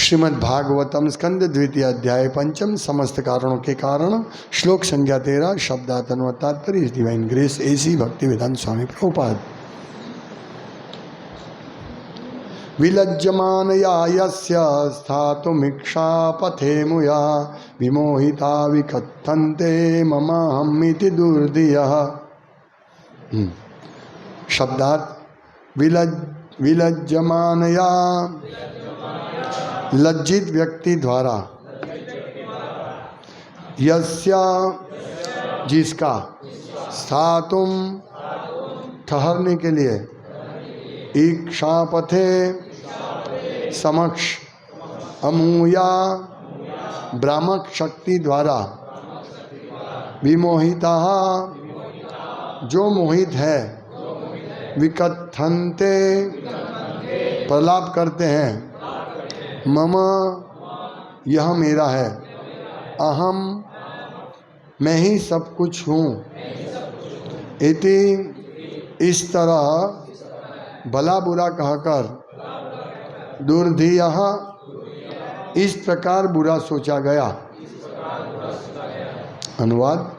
श्रीमद् भागवतम स्कंद द्वितीय अध्याय पंचम समस्त कारणों के कारण श्लोक संख्या 13 शब्दातन तात्पर्य इस डिवाइन ग्रेस एसी भक्ति वेदांत स्वामी प्रभुपाद। विलज्जमानया यस्य स्थातुमिक्षा पथे मुया विमोहिता विकथन्ते ममाहमिति दुर्धियः। शब्दार्थ विलज्जमानया लज्जित व्यक्ति द्वारा, यस्य जिसका, स्थातुम ठहरने के लिए, इक्षापथे समक्ष, अमूया भ्रामक शक्ति द्वारा, विमोहिता जो मोहित है, विकथन्ते प्रलाप करते हैं, मम यह मेरा है, अहम मैं ही सब कुछ हूँ, इति इस तरह भला बुरा कहकर, दुर्धियः इस प्रकार बुरा सोचा गया। अनुवाद,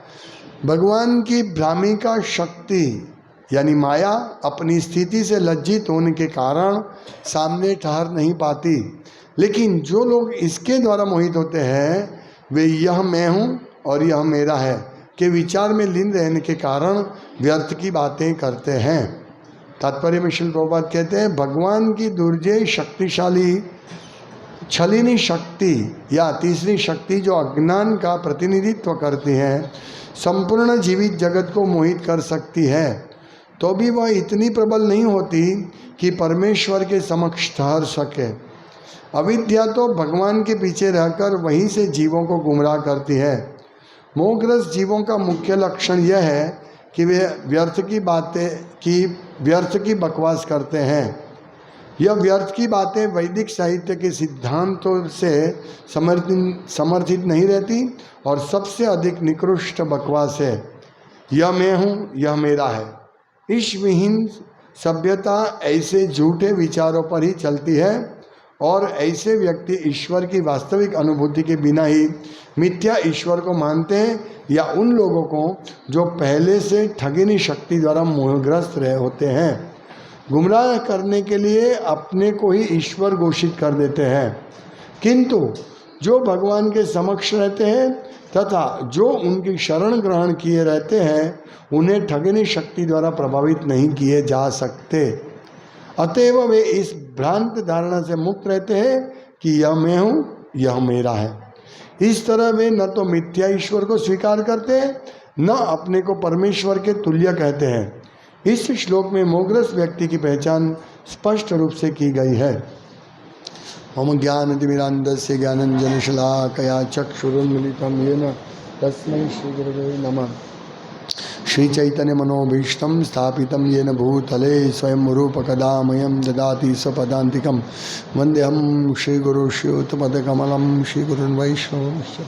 भगवान की भ्रामिका शक्ति यानी माया अपनी स्थिति से लज्जित होने के कारण सामने ठहर नहीं पाती, लेकिन जो लोग इसके द्वारा मोहित होते हैं वे यह मैं हूँ और यह मेरा है के विचार में लीन रहने के कारण व्यर्थ की बातें करते हैं। तात्पर्य में श्रील प्रभुपाद कहते हैं, भगवान की दुर्जय शक्तिशाली छलिनी शक्ति या तीसरी शक्ति जो अज्ञान का प्रतिनिधित्व करती है, संपूर्ण जीवित जगत को मोहित कर सकती है, तो भी वह इतनी प्रबल नहीं होती कि परमेश्वर के समक्ष ठहर सके। अविद्या तो भगवान के पीछे रहकर वहीं से जीवों को गुमराह करती है। मोहग्रस्त जीवों का मुख्य लक्षण यह है कि वे व्यर्थ की बकवास करते हैं। यह व्यर्थ की बातें वैदिक साहित्य के सिद्धांतों से समर्थित नहीं रहती और सबसे अधिक निकृष्ट बकवास है। यह मैं हूँ, यह मेरा है। इस विहीन सभ्यता ऐसे झूठे विचारों पर ही चलती है और ऐसे व्यक्ति ईश्वर की वास्तविक अनुभूति के बिना ही मिथ्या ईश्वर को मानते हैं, या उन लोगों को जो पहले से ठगिनी शक्ति द्वारा मोहग्रस्त रहे होते हैं, गुमराह करने के लिए अपने को ही ईश्वर घोषित कर देते हैं। किंतु जो भगवान के समक्ष रहते हैं तथा जो उनकी शरण ग्रहण किए रहते हैं, उन्हें ठगिनी शक्ति द्वारा प्रभावित नहीं किए जा सकते। अतएव वे इस भ्रांत धारणा से मुक्त रहते हैं कि यह मैं हूँ, यह मेरा है। इस तरह वे न तो मिथ्या ईश्वर को स्वीकार करते हैं, न अपने को परमेश्वर के तुल्य कहते हैं। इस श्लोक में मोहग्रस्त व्यक्ति की पहचान स्पष्ट रूप से की गई है। मम ज्ञानतिमिरान्धस्य ज्ञानञ्जनशलाकया चक्षुरुन्मिलितं येन तस्मै श्रीगुरवे नमः। श्रीचैतन्य मनोभीष्टं स्थापितं येन भूतले स्वयं रूपकदा मह्यं ददाति स्वपदान्तिकं। वन्देऽहं श्रीगुरुश्रीयुतपदकमलं श्रीगुरुन् वैष्णवंश्च।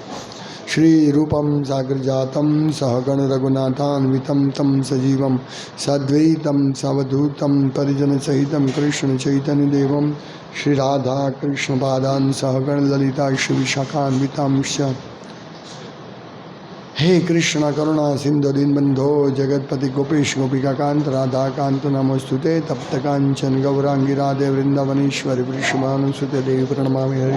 श्रीरूपं साग्रजातं सहगण रघुनाथान्वितं तं सजीवं सद्वैतं सवधूतं परिजनसहितं कृष्णचैतन्यदेवं श्रीराधा कृष्णपादान् सहगण ललिता श्रीविशाखान्वितांश्च। हे कृष्ण करुणा सिंधु दीनबंधो जगतपति गोपेश गोपिकाकांत राधा कांत नमोस्तुते। तप्त कांचन गौरांगी राधे वृंदावनेश्वरी वृषभानुसुते देवी प्रणमामि हरि।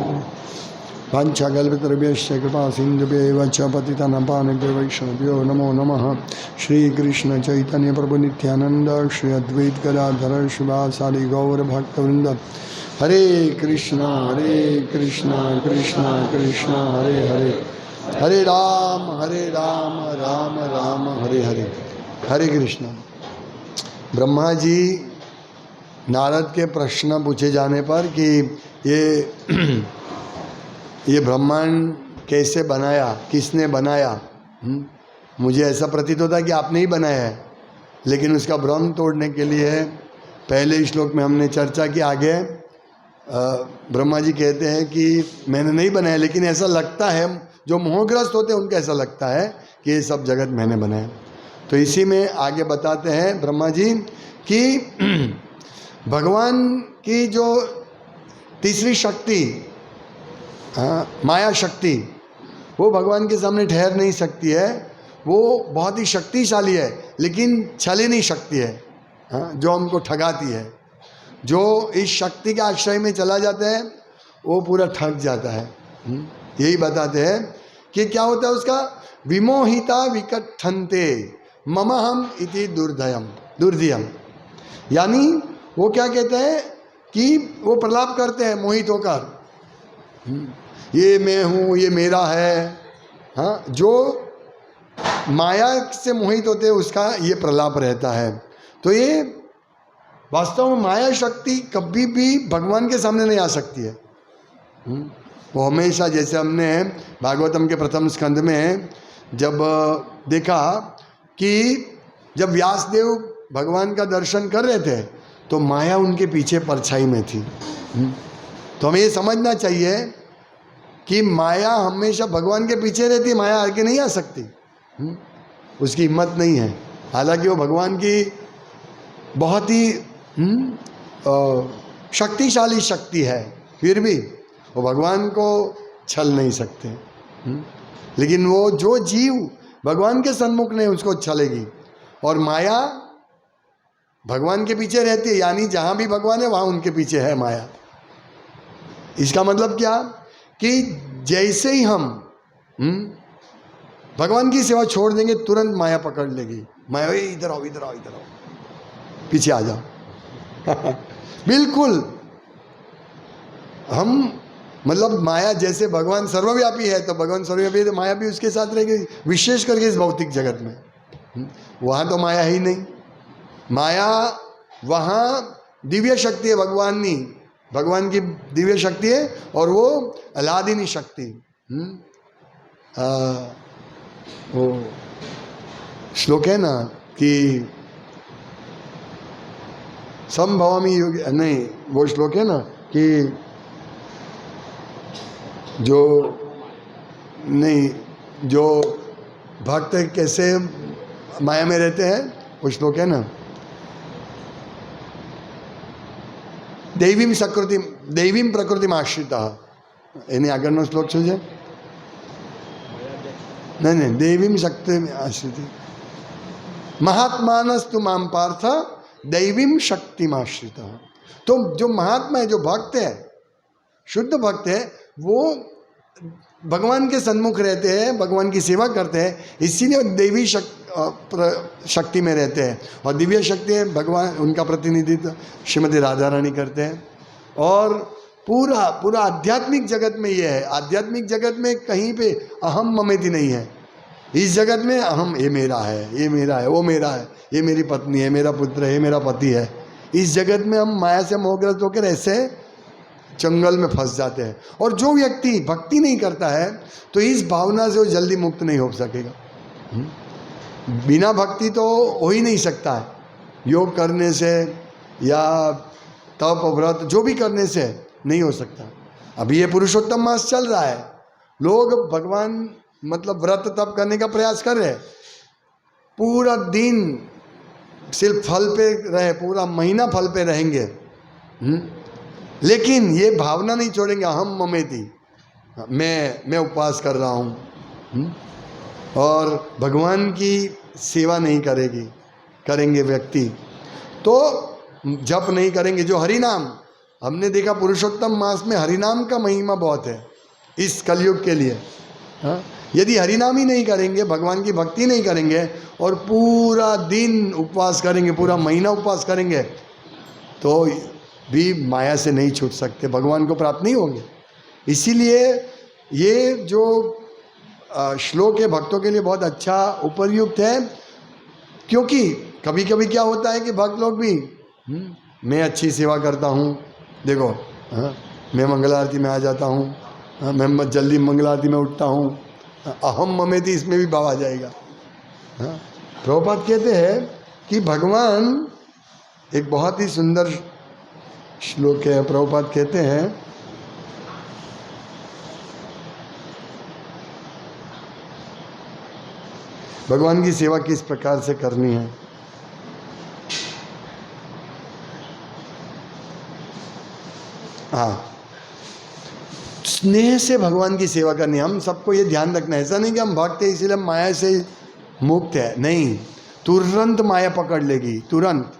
वाञ्छाकल्पतरुभ्यश्च कृपा सिन्धुभ्यैव च पतितानां पावनेभ्यो वैष्णवेभ्यो नमो नमः। श्रीकृष्ण चैतन्य प्रभु नित्यानंद श्री अद्वैत गदाधर शिवासादि गौर भक्तवृंद। हरे कृष्णा कृष्णा कृष्णा हरे हरे, हरे राम राम राम हरे हरे। हरे कृष्ण। ब्रह्मा जी नारद के प्रश्न पूछे जाने पर कि ये ब्रह्मांड कैसे बनाया, किसने बनाया, मुझे ऐसा प्रतीत होता है कि आपने ही बनाया है, लेकिन उसका भ्रम तोड़ने के लिए पहले श्लोक में हमने चर्चा की। आगे ब्रह्मा जी कहते हैं कि मैंने नहीं बनाया, लेकिन ऐसा लगता है, जो मोहग्रस्त होते हैं उनको ऐसा लगता है कि ये सब जगत मैंने बनाया। तो इसी में आगे बताते हैं ब्रह्मा जी कि भगवान की जो तीसरी शक्ति माया शक्ति वो भगवान के सामने ठहर नहीं सकती है। वो बहुत ही शक्तिशाली है लेकिन छलनी शक्ति है, जो हमको ठगाती है। जो इस शक्ति के आश्रय में चला जाता है वो पूरा ठग जाता है। यही बताते हैं कि क्या होता है उसका, विमोहिता विकटन्ते मम हम इति दुर्धयम। यानी वो क्या कहते हैं कि वो प्रलाप करते हैं मोहित होकर, ये मैं हूँ, ये मेरा है। हाँ, जो माया से मोहित होते हैं उसका ये प्रलाप रहता है। तो ये वास्तव में माया शक्ति कभी भी भगवान के सामने नहीं आ सकती है। वो हमेशा, जैसे हमने भागवतम के प्रथम स्कंद में जब देखा कि जब व्यासदेव भगवान का दर्शन कर रहे थे तो माया उनके पीछे परछाई में थी। तो हमें ये समझना चाहिए कि माया हमेशा भगवान के पीछे रहती है, माया आगे नहीं आ सकती। उसकी हिम्मत नहीं है। हालांकि वो भगवान की बहुत ही शक्तिशाली शक्ति है, फिर भी वो भगवान को छल नहीं सकते। लेकिन वो जो जीव भगवान के सन्मुख नहीं उसको छलेगी। और माया भगवान के पीछे रहती है, यानी जहाँ भी भगवान है वहाँ उनके पीछे है माया। इसका मतलब क्या कि जैसे ही हम भगवान की सेवा छोड़ देंगे तुरंत माया पकड़ लेगी। माया, इधर आओ इधर आओ इधर आओ, पीछे आ जाओ। बिल्कुल हम मतलब माया, जैसे भगवान सर्वव्यापी है तो भगवान सर्वव्यापी है तो माया भी उसके साथ रहेगी, विशेष करके इस भौतिक जगत में। वहाँ तो माया ही नहीं। माया वहाँ दिव्य शक्ति है, भगवान की दिव्य शक्ति है और वो अलादिनी शक्ति। वो श्लोक है ना कि संभवामी योग, नहीं वो श्लोक है ना कि जो भक्त कैसे माया में रहते हैं, वो श्लोक है ना, दैवीं प्रकृति आश्रिता। એની આગળનો શ્લોક શું છે? नहीं दैवीं शक्ति आश्रित, महात्मानस्तु माम पार्थ दैवीं शक्ति आश्रित। तो जो महात्मा है, जो भक्त है, शुद्ध भक्त है, वो भगवान के सन्मुख रहते हैं, भगवान की सेवा करते हैं, इसीलिए दैवी शक्ति में रहते हैं। और दिव्य शक्ति है भगवान, उनका प्रतिनिधित्व श्रीमती राधा रानी करते हैं। और पूरा आध्यात्मिक जगत में ये है, आध्यात्मिक जगत में कहीं पे अहम ममेति नहीं है। इस जगत में अहम, ये मेरा है, ये मेरा है, वो मेरा है, ये मेरी पत्नी है, मेरा पुत्र है, ये मेरा पति है। इस जगत में हम माया से मोहग्रस्त होकर ऐसे जंगल में फंस जाते हैं। और जो व्यक्ति भक्ति नहीं करता है तो इस भावना से वो जल्दी मुक्त नहीं हो सकेगा। बिना भक्ति तो हो ही नहीं सकता है। योग करने से या तप व्रत जो भी करने से नहीं हो सकता। अभी ये पुरुषोत्तम मास चल रहा है, लोग भगवान मतलब व्रत तप करने का प्रयास कर रहे हैं, पूरा दिन सिर्फ फल पे रहे, पूरा महीना फल पे रहेंगे, लेकिन ये भावना नहीं छोड़ेंगे अहम ममेति, मैं उपवास कर रहा हूँ। और भगवान की सेवा नहीं करेंगे व्यक्ति, तो जप नहीं करेंगे। जो हरि नाम, हमने देखा पुरुषोत्तम मास में हरि नाम का महिमा बहुत है इस कलयुग के लिए। यदि हरि नाम ही नहीं करेंगे, भगवान की भक्ति नहीं करेंगे और पूरा दिन उपवास करेंगे, पूरा महीना उपवास करेंगे, तो भी माया से नहीं छूट सकते, भगवान को प्राप्त नहीं होंगे। इसीलिए ये जो श्लोक है भक्तों के लिए बहुत अच्छा उपयुक्त है। क्योंकि कभी कभी क्या होता है कि भक्त लोग भी मैं अच्छी सेवा करता हूँ, देखो मैं मंगल आरती में आ जाता हूँ, मैं जल्दी मंगल आरती में उठता हूँ, अहम ममेति इसमें भी भाव आ जाएगा। प्रभुपाद कहते हैं कि भगवान, एक बहुत ही सुंदर श्लोक है, प्रभुपाद कहते हैं भगवान की सेवा किस प्रकार से करनी है। हाँ, स्नेह से भगवान की सेवा करनी। हम सबको ये ध्यान रखना है, ऐसा नहीं कि हम भक्त हैं इसीलिए माया से मुक्त है, नहीं, तुरंत माया पकड़ लेगी, तुरंत।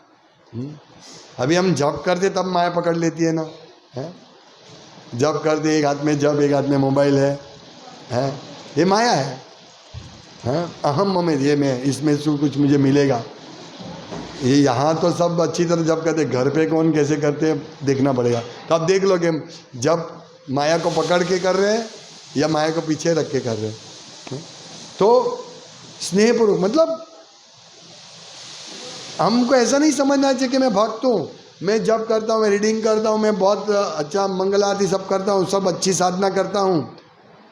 अभी हम जप करते तब माया पकड़ लेती है ना, है? जप करते एक हाथ में जप एक हाथ में मोबाइल है, ये माया है, अहम में ये मैं इसमें से कुछ मुझे मिलेगा। ये यहाँ तो सब अच्छी तरह जब करते, घर पे कौन कैसे करते हैं देखना पड़ेगा। तो आप देख लो कि जब माया को पकड़ के कर रहे हैं या माया को पीछे रख के कर रहे हैं। तो स्नेहपूर्वक मतलब हमको ऐसा नहीं समझना चाहिए कि मैं भक्त हूँ, मैं जब करता हूँ, मैं रीडिंग करता हूँ, मैं बहुत अच्छा मंगल आरती सब करता हूँ, सब अच्छी साधना करता हूँ,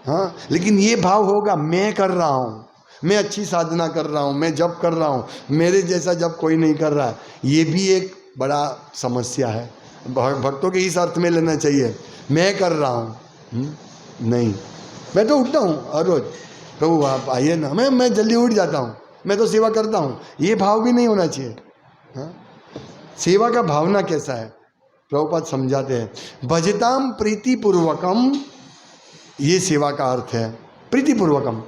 हाँ, लेकिन ये भाव होगा मैं कर रहा हूँ, मैं अच्छी साधना कर रहा हूँ, मैं जब कर रहा हूँ, मेरे जैसा जब कोई नहीं कर रहा है। ये भी एक बड़ा समस्या है। भक्तों के इस अर्थ में लेना चाहिए मैं कर रहा हूँ, नहीं, मैं तो उठता हूँ हर रोज, प्रभु आप आइए ना, मैं जल्दी उठ जाता हूँ, मैं तो सेवा करता हूँ, ये भाव भी नहीं होना चाहिए। हाँ? सेवा का भावना कैसा है प्रभुपाद समझाते हैं, भजताम प्रीतिपूर्वकम, ये सेवा का अर्थ है। प्रीतिपूर्वकम,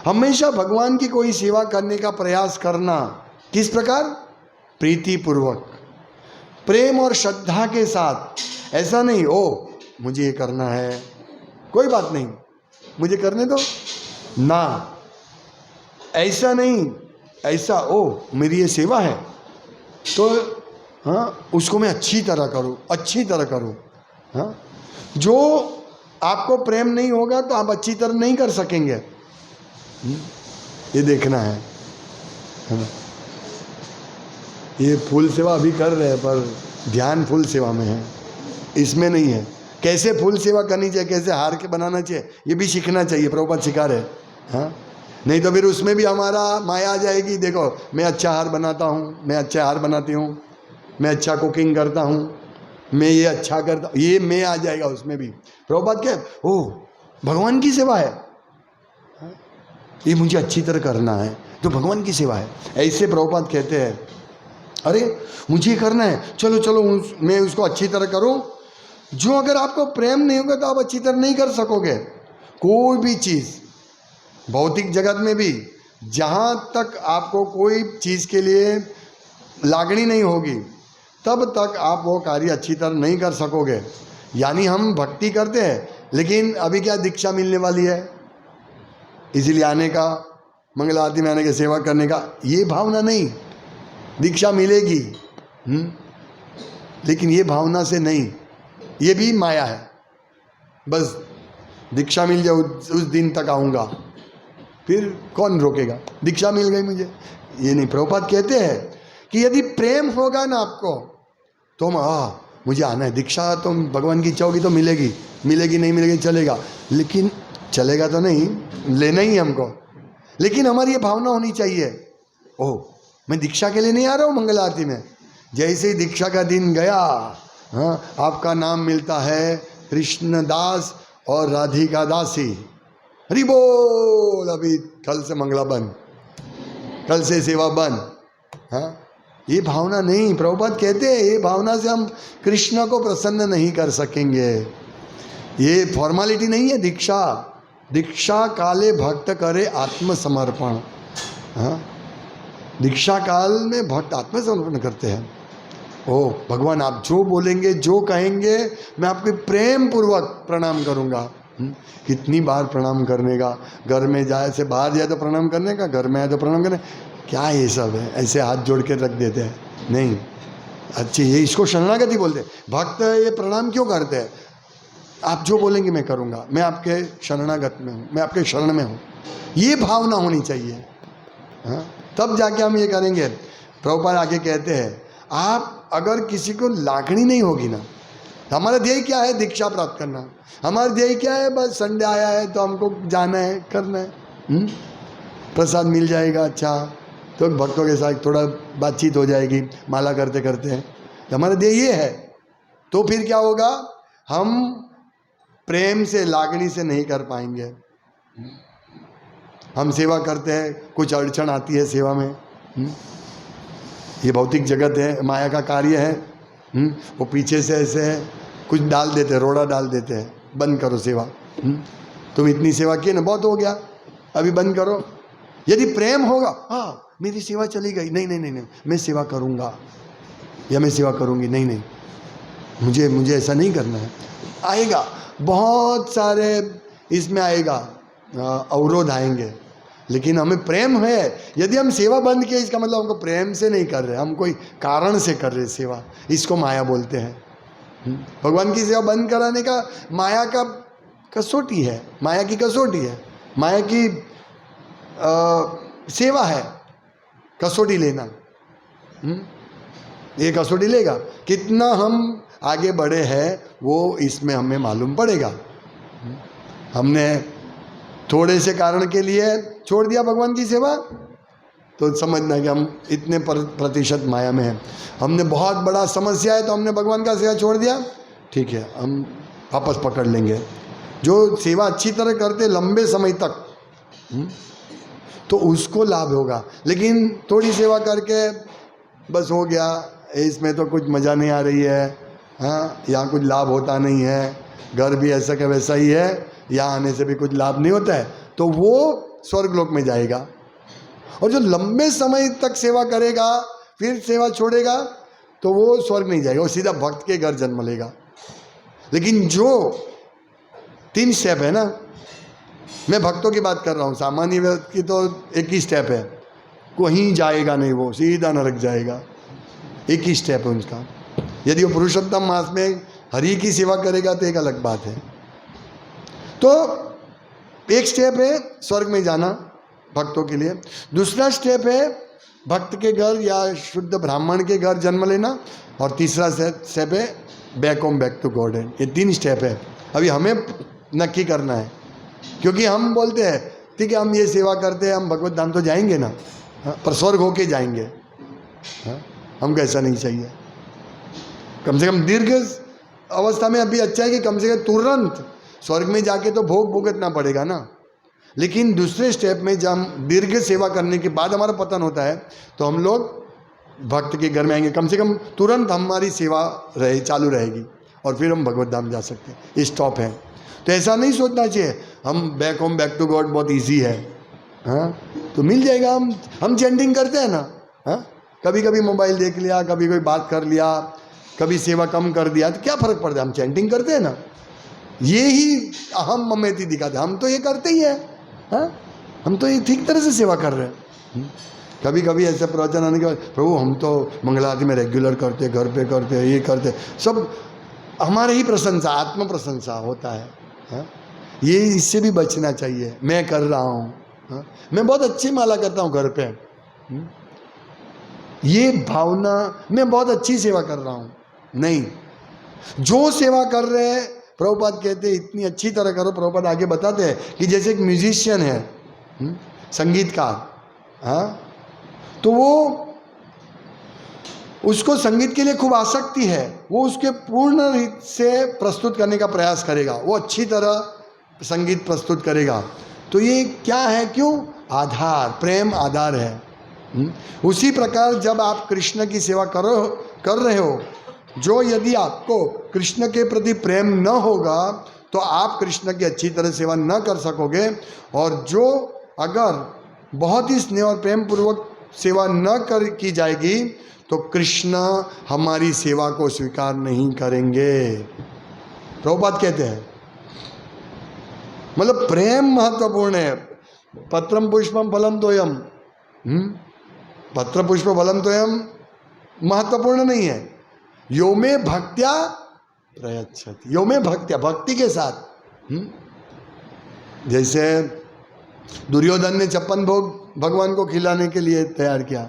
हमेशा भगवान की कोई सेवा करने का प्रयास करना, किस प्रकार? प्रीतिपूर्वक, प्रेम और श्रद्धा के साथ। ऐसा नहीं ओ मुझे ये करना है, कोई बात नहीं, मुझे करने दो ना, ऐसा नहीं, ऐसा ओ मेरी ये सेवा है तो हाँ उसको मैं अच्छी तरह करूँ, अच्छी तरह करूँ। हाँ, जो आपको प्रेम नहीं होगा तो आप अच्छी तरह नहीं कर सकेंगे, ये देखना है ना? ये फूल सेवा अभी कर रहे हैं पर ध्यान फूल सेवा में है, इसमें नहीं है। कैसे फूल सेवा करनी चाहिए, कैसे हार के बनाना चाहिए, ये भी सीखना चाहिए, प्रभुपाद सिखा रहे। हाँ, नहीं तो फिर उसमें भी हमारा माया आ जाएगी। देखो मैं अच्छा हार बनाता हूँ, मैं अच्छा हार बनाती हूँ, मैं अच्छा कुकिंग करता हूँ, मैं ये अच्छा करता, ये मैं आ जाएगा उसमें भी। प्रभुपाद क्या, ओह भगवान की सेवा है, ये मुझे अच्छी तरह करना है तो भगवान की सेवा है, ऐसे प्रभुपाद कहते हैं। अरे मुझे करना है, चलो चलो मैं उसको अच्छी तरह करूं। जो अगर आपको प्रेम नहीं होगा तो आप अच्छी तरह नहीं कर सकोगे कोई भी चीज़। भौतिक जगत में भी जहाँ तक आपको कोई चीज़ के लिए लागणी नहीं होगी तब तक आप वो कार्य अच्छी तरह नहीं कर सकोगे। यानी हम भक्ति करते हैं लेकिन अभी क्या दीक्षा मिलने वाली है, इसीलिए आने का, मंगल आरती में आने के सेवा करने का, ये भावना नहीं। दीक्षा मिलेगी लेकिन ये भावना से नहीं, ये भी माया है। बस दीक्षा मिल जाए उस दिन तक आऊँगा, फिर कौन रोकेगा, दीक्षा मिल गई मुझे, ये नहीं। प्रभुपाद कहते हैं कि यदि प्रेम होगा ना आपको तो मुझे आना है, दीक्षा तो भगवान की इच्छा होगी तो मिलेगी, मिलेगी नहीं मिलेगी चलेगा, लेकिन चलेगा तो नहीं, लेना ही हमको। लेकिन हमारी ये भावना होनी चाहिए, ओह मैं दीक्षा के लिए नहीं आ रहा हूँ मंगल आरती में, जैसे ही दीक्षा का दिन गया, हाँ आपका नाम मिलता है कृष्ण दास और राधिका दासी, हरि बोल, अभी कल से मंगला बंद, कल से सेवा बंद। हाँ, ये भावना नहीं। प्रभुपाद कहते हैं ये भावना से हम कृष्ण को प्रसन्न नहीं कर सकेंगे। ये फॉर्मेलिटी नहीं है दीक्षा। दीक्षा काले भक्त करे आत्मसमर्पण। हाँ, दीक्षा काल में भक्त आत्मसमर्पण करते हैं। ओ भगवान आप जो बोलेंगे जो कहेंगे मैं आपके प्रेम पूर्वक प्रणाम करूँगा। कितनी बार प्रणाम करने का, घर में जाए से बाहर जाए तो प्रणाम करने का, घर में आए तो प्रणाम करने, क्या ये सब है, ऐसे हाथ जोड़ के रख देते हैं, नहीं अच्छी, ये इसको शरणागति बोलते हैं। भक्त ये प्रणाम क्यों करते हैं, आप जो बोलेंगे मैं करूँगा, मैं आपके शरणागत में हूँ, मैं आपके शरण में हूँ, ये भावना होनी चाहिए। हाँ, तब जाके हम ये करेंगे। प्रभुपाद आगे कहते हैं आप अगर किसी को लागणी नहीं होगी ना, हमारा ध्येय क्या है, दीक्षा प्राप्त करना, हमारा ध्येय क्या है, बस संडे आया है तो हमको जाना है, करना है, प्रसाद मिल जाएगा, अच्छा तो भक्तों के साथ थोड़ा बातचीत हो जाएगी माला करते करते, तो हमारा ध्येय ये है, तो फिर क्या होगा, हम प्रेम से लागणी से नहीं कर पाएंगे। हम सेवा करते हैं, कुछ अड़चन आती है सेवा में, ये भौतिक जगत है, माया का कार्य है, वो पीछे से ऐसे है, कुछ डाल देते हैं, रोड़ा डाल देते हैं, बंद करो सेवा, तुम इतनी सेवा की ना, बहुत हो गया, अभी बंद करो। यदि प्रेम होगा, हाँ मेरी सेवा चली गई, नहीं नहीं नहीं नहीं, मैं सेवा करूँगा या मैं सेवा करूँगी, नहीं नहीं मुझे ऐसा नहीं करना है, आएगा बहुत सारे इसमें आएगा, अवरोध आएंगे। लेकिन हमें प्रेम है, यदि हम सेवा बंद किए इसका मतलब हमको प्रेम से नहीं कर रहे, हम कोई कारण से कर रहे सेवा, इसको माया बोलते हैं। भगवान की सेवा बंद कराने का माया का कसौटी है, माया की कसौटी है, माया की सेवा है कसौटी लेना। ये कसौटी लेगा, कितना हम आगे बढ़े हैं वो इसमें हमें मालूम पड़ेगा। हमने थोड़े से कारण के लिए छोड़ दिया भगवान की सेवा तो समझना कि हम इतने प्रतिशत माया में हैं। हमने बहुत बड़ा समस्या है तो हमने भगवान का सेवा छोड़ दिया, ठीक है हम वापस पकड़ लेंगे। जो सेवा अच्छी तरह करते लंबे समय तक तो उसको लाभ होगा, लेकिन थोड़ी सेवा करके बस हो गया, इसमें तो कुछ मज़ा नहीं आ रही है, हाँ यहाँ कुछ लाभ होता नहीं है, घर भी ऐसा का वैसा ही है, यहाँ आने से भी कुछ लाभ नहीं होता है, तो वो स्वर्ग लोक में जाएगा। और जो लंबे समय तक सेवा करेगा फिर सेवा छोड़ेगा तो वो स्वर्ग नहीं जाएगा, वो सीधा भक्त के घर जन्म लेगा। लेकिन जो 3 स्टेप है ना, मैं भक्तों की बात कर रहा हूँ, सामान्य व्यक्ति की तो एक ही स्टेप है, कहीं जाएगा नहीं, वो सीधा नरक जाएगा, एक ही स्टेप है उनका। यदि वो पुरुषोत्तम मास में हरि की सेवा करेगा तो एक अलग बात है। तो एक स्टेप है स्वर्ग में जाना भक्तों के लिए, दूसरा स्टेप है भक्त के घर या शुद्ध ब्राह्मण के घर जन्म लेना, और तीसरा स्टेप है back home back to God. ये 3 स्टेप है, अभी हमें नक्की करना है, क्योंकि हम बोलते हैं ठीक है हम ये सेवा करते हैं, हम भगवत धाम तो जाएंगे ना, पर स्वर्ग होके जाएंगे, हमको ऐसा नहीं चाहिए। कम से कम दीर्घ अवस्था में अभी अच्छा है कि कम से कम तुरंत स्वर्ग में जाके तो भोग भुगतना पड़ेगा ना, लेकिन दूसरे स्टेप में जब हम दीर्घ सेवा करने के बाद हमारा पतन होता है तो हम लोग भक्त के घर में आएंगे, कम से कम तुरंत हमारी सेवा चालू रहेगी और फिर हम भगवत धाम जा सकते हैं। ये स्टॉप है। तो ऐसा नहीं सोचना चाहिए हम back home back to God बहुत ईजी है, हाँ तो मिल जाएगा। हम चैंटिंग करते हैं ना, हाँ कभी कभी मोबाइल देख लिया, कभी कोई बात कर लिया, कभी सेवा कम कर दिया, तो क्या फ़र्क पड़ता है, हम चैंटिंग करते हैं ना, ये ही अहम ममेती दिखाते, हम तो ये करते ही है, हाँ हम तो ये ठीक तरह से सेवा कर रहे हैं। कभी कभी ऐसे प्रवचन आने के बाद प्रभु हम तो मंगलारती में रेगुलर करते, घर पे करते, ये करते, सब हमारे ही प्रशंसा, आत्म प्रशंसा होता है, हाँ? ये इससे भी बचना चाहिए। मैं कर रहा हूँ, हाँ? मैं बहुत अच्छी माला करता हूँ घर पे, ये भावना मैं बहुत अच्छी सेवा कर रहा हूँ, नहीं, जो सेवा कर रहे हैं प्रभुपाद कहते हैं इतनी अच्छी तरह करो। प्रभुपाद आगे बताते हैं कि जैसे एक म्यूजिशियन है, संगीतकार, हाँ तो वो उसको संगीत के लिए खूब आसक्ति है, वो उसके पूर्ण रीत से प्रस्तुत करने का प्रयास करेगा, वो अच्छी तरह संगीत प्रस्तुत करेगा। तो ये क्या है, क्यों, आधार, प्रेम आधार है। उसी प्रकार जब आप कृष्ण की सेवा कर रहे हो, जो यदि आपको कृष्ण के प्रति प्रेम न होगा तो आप कृष्ण की अच्छी तरह सेवा न कर सकोगे, और जो अगर बहुत ही स्नेह और प्रेम पूर्वक सेवा न की जाएगी तो कृष्ण हमारी सेवा को स्वीकार नहीं करेंगे। प्रभुपाद कहते हैं, मतलब प्रेम महत्वपूर्ण है। पत्रम पुष्पम फलम तोयम, पत्र पुष्प फलम तोयम महत्वपूर्ण नहीं है। यो में भक्त्या प्रयच्छति, यो में भक्त्या, भक्ति के साथ। जैसे दुर्योधन ने 56 भोग भगवान को खिलाने के लिए तैयार किया,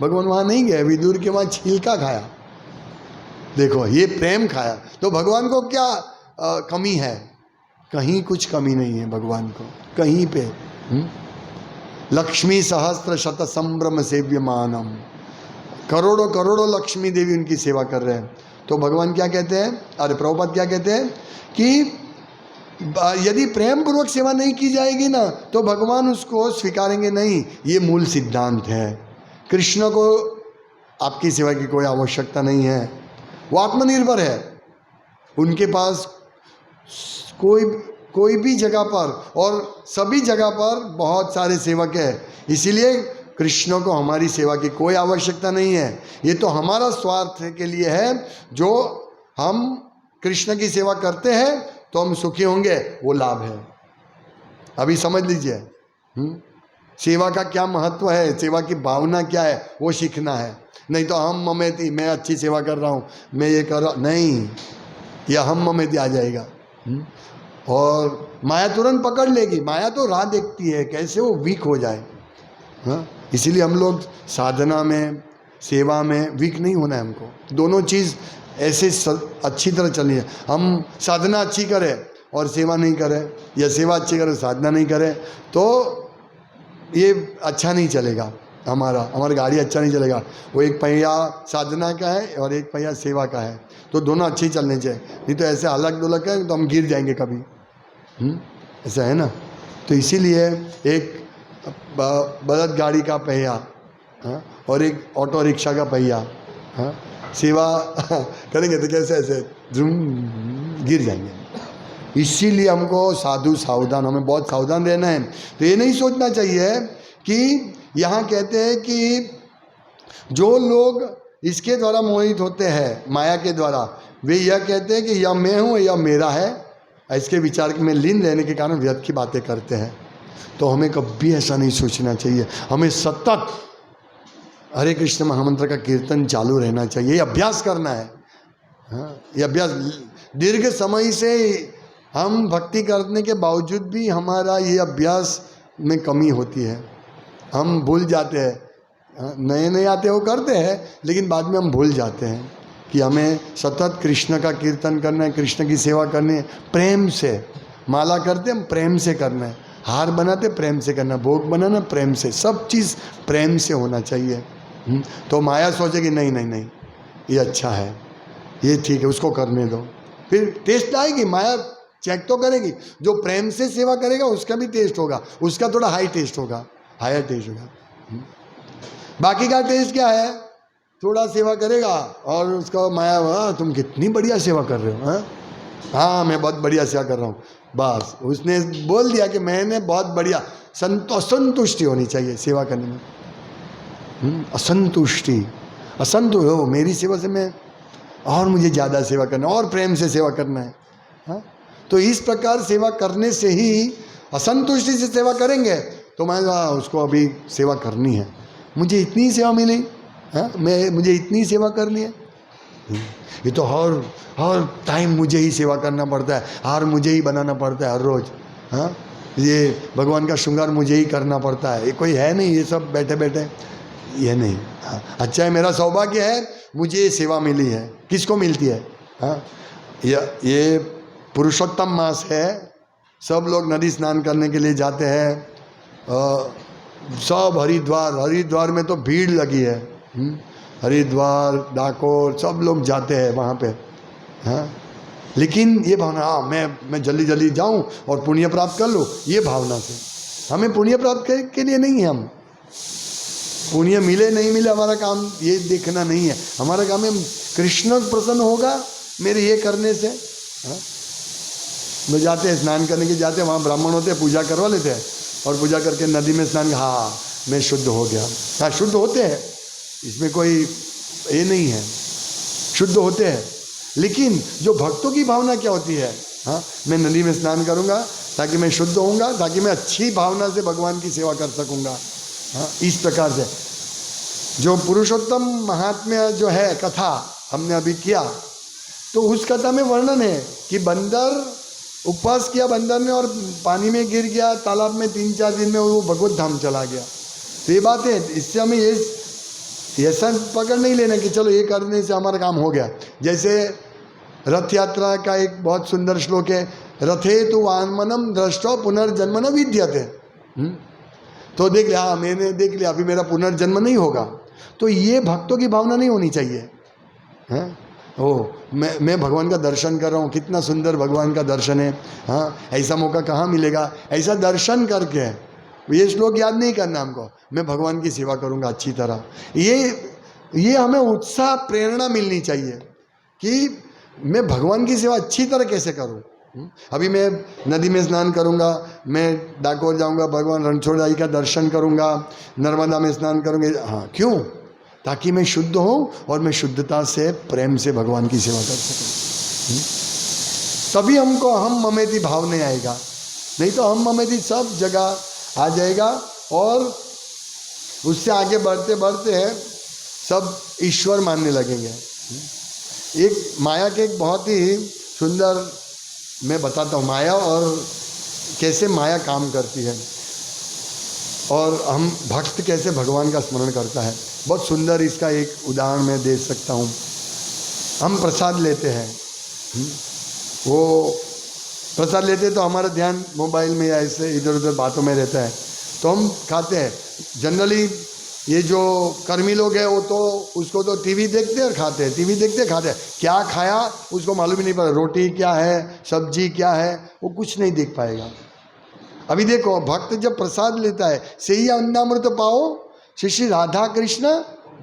भगवान वहाँ नहीं गए, विदुर के वहाँ छिलका खाया, देखो ये प्रेम खाया। तो भगवान को क्या कमी है, कहीं कुछ कमी नहीं है भगवान को, कहीं पे। लक्ष्मी सहस्त्र शत संभ्रम सेव्यमानम, करोड़ों करोड़ों लक्ष्मी देवी उनकी सेवा कर रहे हैं। तो भगवान क्या कहते हैं, अरे प्रभुपाद क्या कहते हैं कि यदि प्रेम पूर्वक सेवा नहीं की जाएगी ना तो भगवान उसको स्वीकारेंगे नहीं। ये मूल सिद्धांत है। कृष्ण को आपकी सेवा की कोई आवश्यकता नहीं है, वो आत्मनिर्भर है, उनके पास कोई कोई भी जगह पर और सभी जगह पर बहुत सारे सेवक हैं। इसीलिए कृष्ण को हमारी सेवा की कोई आवश्यकता नहीं है। ये तो हमारा स्वार्थ के लिए है। जो हम कृष्ण की सेवा करते हैं तो हम सुखी होंगे, वो लाभ है। अभी समझ लीजिए सेवा का क्या महत्व है, सेवा की भावना क्या है, वो सीखना है। नहीं तो हम ममेती, मैं अच्छी सेवा कर रहा हूँ, मैं ये कर रहा, नहीं, यह हम ममेती आ जाएगा। और माया तुरंत पकड़ लेगी। माया तो राह देखती है कैसे वो वीक हो जाए। हाँ, इसीलिए हम लोग साधना में, सेवा में वीक नहीं होना है हमको। दोनों चीज़ ऐसे अच्छी तरह चलनी है। हम साधना अच्छी करें और सेवा नहीं करें, या सेवा अच्छी करें साधना नहीं करें, तो ये अच्छा नहीं चलेगा। हमारा गाड़ी अच्छा नहीं चलेगा। वो एक पहिया साधना का है और एक पहिया सेवा का है, तो दोनों अच्छे चलने चाहिए। नहीं तो ऐसे अलग दुलग है तो हम गिर जाएंगे कभी। ऐसा है ना। तो इसीलिए एक बलद गाड़ी का पहिया और एक ऑटो रिक्शा का पहिया, सेवा करेंगे तो कैसे ऐसे गिर जाएंगे। इसीलिए हमको साधु सावधान, हमें बहुत सावधान रहना है। तो ये नहीं सोचना चाहिए कि यहाँ कहते हैं कि जो लोग इसके द्वारा मोहित होते हैं, माया के द्वारा, वे यह कहते हैं कि यह मैं हूँ, यह मेरा है। इसके विचार में लीन रहने के कारण व्यर्थ की बातें करते हैं। तो हमें कभी ऐसा नहीं सोचना चाहिए। हमें सतत हरे कृष्ण महामंत्र का कीर्तन चालू रहना चाहिए। ये अभ्यास करना है। हाँ, ये अभ्यास दीर्घ समय से हम भक्ति करने के बावजूद भी हमारा ये अभ्यास में कमी होती है। हम भूल जाते हैं। नए नए आते वो करते हैं, लेकिन बाद में हम भूल जाते हैं कि हमें सतत कृष्ण का कीर्तन करना है, कृष्ण की सेवा करनी है। प्रेम से माला करते हम प्रेम से करना है, हार बनाते प्रेम से करना, भोग बनाना प्रेम से, सब चीज़ प्रेम से होना चाहिए। तो माया सोचेगी नहीं नहीं नहीं, ये अच्छा है, ये ठीक है, उसको करने दो। फिर टेस्ट आएगी, माया चेक तो करेगी। जो प्रेम से सेवा करेगा उसका भी टेस्ट होगा, उसका थोड़ा हाई टेस्ट होगा, हायर टेस्ट होगा। बाकी का टेस्ट क्या है, थोड़ा सेवा करेगा और उसका माया, तुम कितनी बढ़िया सेवा कर रहे हो। हाँ मैं बहुत बढ़िया सेवा कर रहा हूँ, बस उसने बोल दिया कि मैंने बहुत बढ़िया। असंतुष्टि होनी चाहिए सेवा करने में। असंतुष्टि, असंतुष्ट हो मेरी सेवा से, मैं और मुझे ज़्यादा सेवा करना है और प्रेम से सेवा करना है। हाँ, तो इस प्रकार सेवा करने से ही, असंतुष्टि से सेवा करेंगे तो मैं उसको अभी सेवा करनी है, मुझे इतनी सेवा मिली, मुझे इतनी सेवा करनी है। ये तो हर टाइम मुझे ही सेवा करना पड़ता है, हार मुझे ही बनाना पड़ता है हर रोज़। हाँ, ये भगवान का श्रृंगार मुझे ही करना पड़ता है। ये कोई है नहीं ये सब बैठे बैठे, ये नहीं। अच्छा है, मेरा सौभाग्य है, मुझे ये सेवा मिली है। किसको मिलती है? हाँ, ये पुरुषोत्तम मास है, सब लोग नदी स्नान करने के लिए जाते हैं। सब हरिद्वार में तो भीड़ लगी है। हरिद्वार, डाकोर, सब लोग जाते हैं वहाँ पे। हाँ, लेकिन ये भावना, मैं जल्दी जल्दी जाऊँ और पुण्य प्राप्त कर लूँ, ये भावना से। हमें पुण्य प्राप्त के लिए नहीं है, हम पुण्य मिले नहीं मिले हमारा काम ये देखना नहीं है। हमारा काम है कृष्ण प्रसन्न होगा मेरे ये करने से। हाँ, तो जाते हैं स्नान करने के, जाते हैं वहाँ ब्राह्मण होते हैं, पूजा करवा लेते हैं और पूजा करके नदी में स्नान, हाँ मैं शुद्ध हो गया। हाँ शुद्ध होते हैं, इसमें कोई ये नहीं है, शुद्ध होते हैं। लेकिन जो भक्तों की भावना क्या होती है, हाँ मैं नदी में स्नान करूँगा ताकि मैं शुद्ध होऊंगा, ताकि मैं अच्छी भावना से भगवान की सेवा कर सकूँगा। हाँ, इस प्रकार से जो पुरुषोत्तम महात्म्य जो है कथा हमने अभी किया, तो उस कथा में वर्णन है कि बंदर उपवास किया बंदर ने और पानी में गिर गया तालाब में, 3-4 दिन में वो भगवत धाम चला गया। तो ये बात है, इससे हमें ये ऐसा पकड़ नहीं लेना कि चलो ये करने से हमारा काम हो गया। जैसे रथ यात्रा का एक बहुत सुंदर श्लोक है, रथे तु वामनम दृष्टो पुनर्जन्म न विद्यते। तो देख लिया, हाँ मैंने देख लिया, अभी मेरा पुनर्जन्म नहीं होगा। तो ये भक्तों की भावना नहीं होनी चाहिए। हैं, मैं भगवान का दर्शन कर रहा हूँ, कितना सुंदर भगवान का दर्शन है। हाँ, ऐसा मौका कहाँ मिलेगा, ऐसा दर्शन करके ये श्लोक याद नहीं करना हमको, मैं भगवान की सेवा करूँगा अच्छी तरह। ये हमें उत्साह प्रेरणा मिलनी चाहिए कि मैं भगवान की सेवा अच्छी तरह कैसे करूँ। अभी मैं नदी में स्नान करूंगा, मैं डाकोर जाऊंगा, भगवान रणछोड़दाई का दर्शन करूंगा, नर्मदा में स्नान करूंगे। हाँ, क्यों? ताकि मैं शुद्ध हूं और मैं शुद्धता से प्रेम से भगवान की सेवा कर सकूं। तभी हमको हम ममेती भाव नहीं आएगा, नहीं तो हम ममेती सब जगह आ जाएगा और उससे आगे बढ़ते बढ़ते हैं सब ईश्वर मानने लगेंगे। एक माया के एक बहुत ही सुंदर मैं बताता हूँ माया और कैसे माया काम करती है और हम भक्त कैसे भगवान का स्मरण करता है। बहुत सुंदर इसका एक उदाहरण मैं दे सकता हूँ। हम प्रसाद लेते हैं, वो प्रसाद लेते तो हमारा ध्यान मोबाइल में या ऐसे इधर उधर बातों में रहता है, तो हम खाते हैं। जनरली ये जो कर्मी लोग हैं वो तो उसको तो टीवी देखते हैं और खाते हैं, टीवी देखते खाते हैं, क्या खाया उसको मालूम ही नहीं पड़ा, रोटी क्या है, सब्जी क्या है, वो कुछ नहीं देख पाएगा। अभी देखो, भक्त जब प्रसाद लेता है, सही अन्नामृत पाओ श्री राधा कृष्ण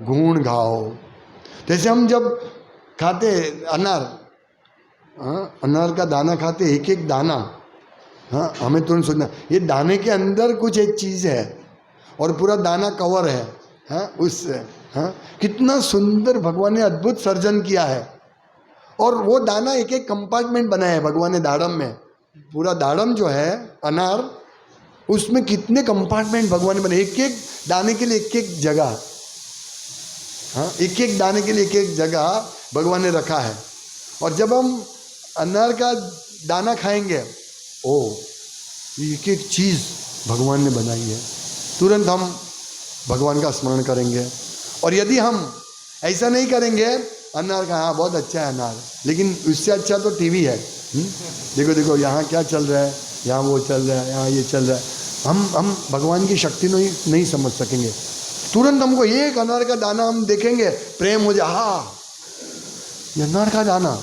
गुण गाओ। जैसे हम जब खाते अनार, अनार का दाना खाते, एक एक दाना, हाँ, हमें तुरंत सोचना ये दाने के अंदर कुछ एक चीज़ है और पूरा दाना कवर है, हाँ, उससे, हाँ, कितना सुंदर भगवान ने अद्भुत सर्जन किया है। और वो दाना एक एक कंपार्टमेंट बनाया है भगवान ने दाड़म में, पूरा दाड़म जो है अनार, उसमें कितने कंपार्टमेंट भगवान ने बनाए, एक एक दाने के लिए एक एक जगह, हाँ, एक एक दाने के लिए एक एक जगह भगवान ने रखा है। और जब हम अनार का दाना खाएंगे, ओ एक एक चीज़ भगवान ने बनाई है, तुरंत हम भगवान का स्मरण करेंगे। और यदि हम ऐसा नहीं करेंगे, अनार का हाँ बहुत अच्छा है अनार, लेकिन उससे अच्छा तो टीवी है, देखो देखो यहाँ क्या चल रहा है, यहाँ वो चल रहा है, यहाँ ये चल रहा है, हम भगवान की शक्ति नहीं समझ सकेंगे। तुरंत हमको एक अनार का दाना हम देखेंगे, प्रेम हो जाए, हाँ ये अनार का दाना,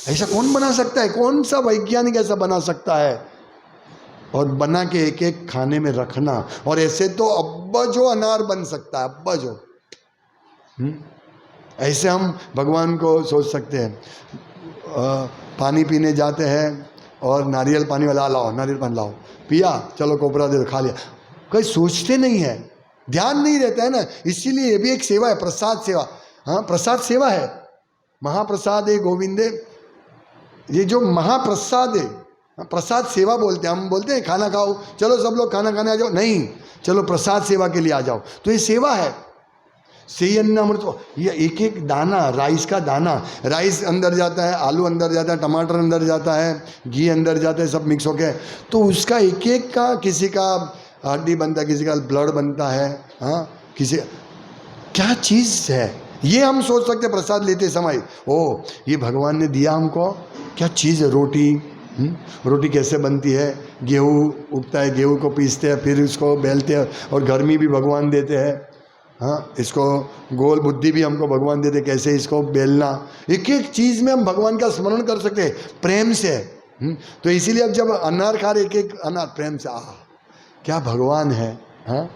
ऐसा कौन बना सकता है, कौन सा वैज्ञानिक ऐसा बना सकता है, और बना के एक एक खाने में रखना। और ऐसे तो अब्बजो अनार बन सकता है, अब्बजो। ऐसे हम भगवान को सोच सकते हैं। पानी पीने जाते हैं और नारियल पानी वाला लाओ, नारियल पानी लाओ, पिया, चलो कोपरा दे दो, खा लिया, कोई सोचते नहीं है, ध्यान नहीं रहता है ना। इसीलिए ये भी एक सेवा है, प्रसाद सेवा। हाँ, प्रसाद सेवा है, महाप्रसाद है गोविंदे, ये जो महाप्रसाद है, प्रसाद सेवा बोलते हैं। हम बोलते हैं खाना खाओ, चलो सब लोग खाना खाने आ जाओ, नहीं, चलो प्रसाद सेवा के लिए आ जाओ, तो ये सेवा है। सही अन्नामृत, ये एक एक दाना, राइस का दाना, राइस अंदर जाता है, आलू अंदर जाता है, टमाटर अंदर जाता है, घी अंदर जाता है, सब मिक्स होके, तो उसका एक एक का, किसी का हड्डी बनता है, किसी का ब्लड बनता है, हाँ, किसी क्या चीज़ है ये हम सोच सकते हैं प्रसाद लेते समय, ओ ये भगवान ने दिया हमको, क्या चीज़ है। रोटी, रोटी कैसे बनती है, गेहूँ उगता है, गेहूँ को पीसते हैं, फिर उसको बेलते हैं, और गर्मी भी भगवान देते हैं, हाँ, इसको गोल बुद्धि भी हमको भगवान देते, कैसे इसको बेलना, एक एक चीज़ में हम भगवान का स्मरण कर सकते हैं प्रेम से। तो इसीलिए अब जब अनार खा रहे, एक एक अनार प्रेम से, क्या भगवान है। हाँ,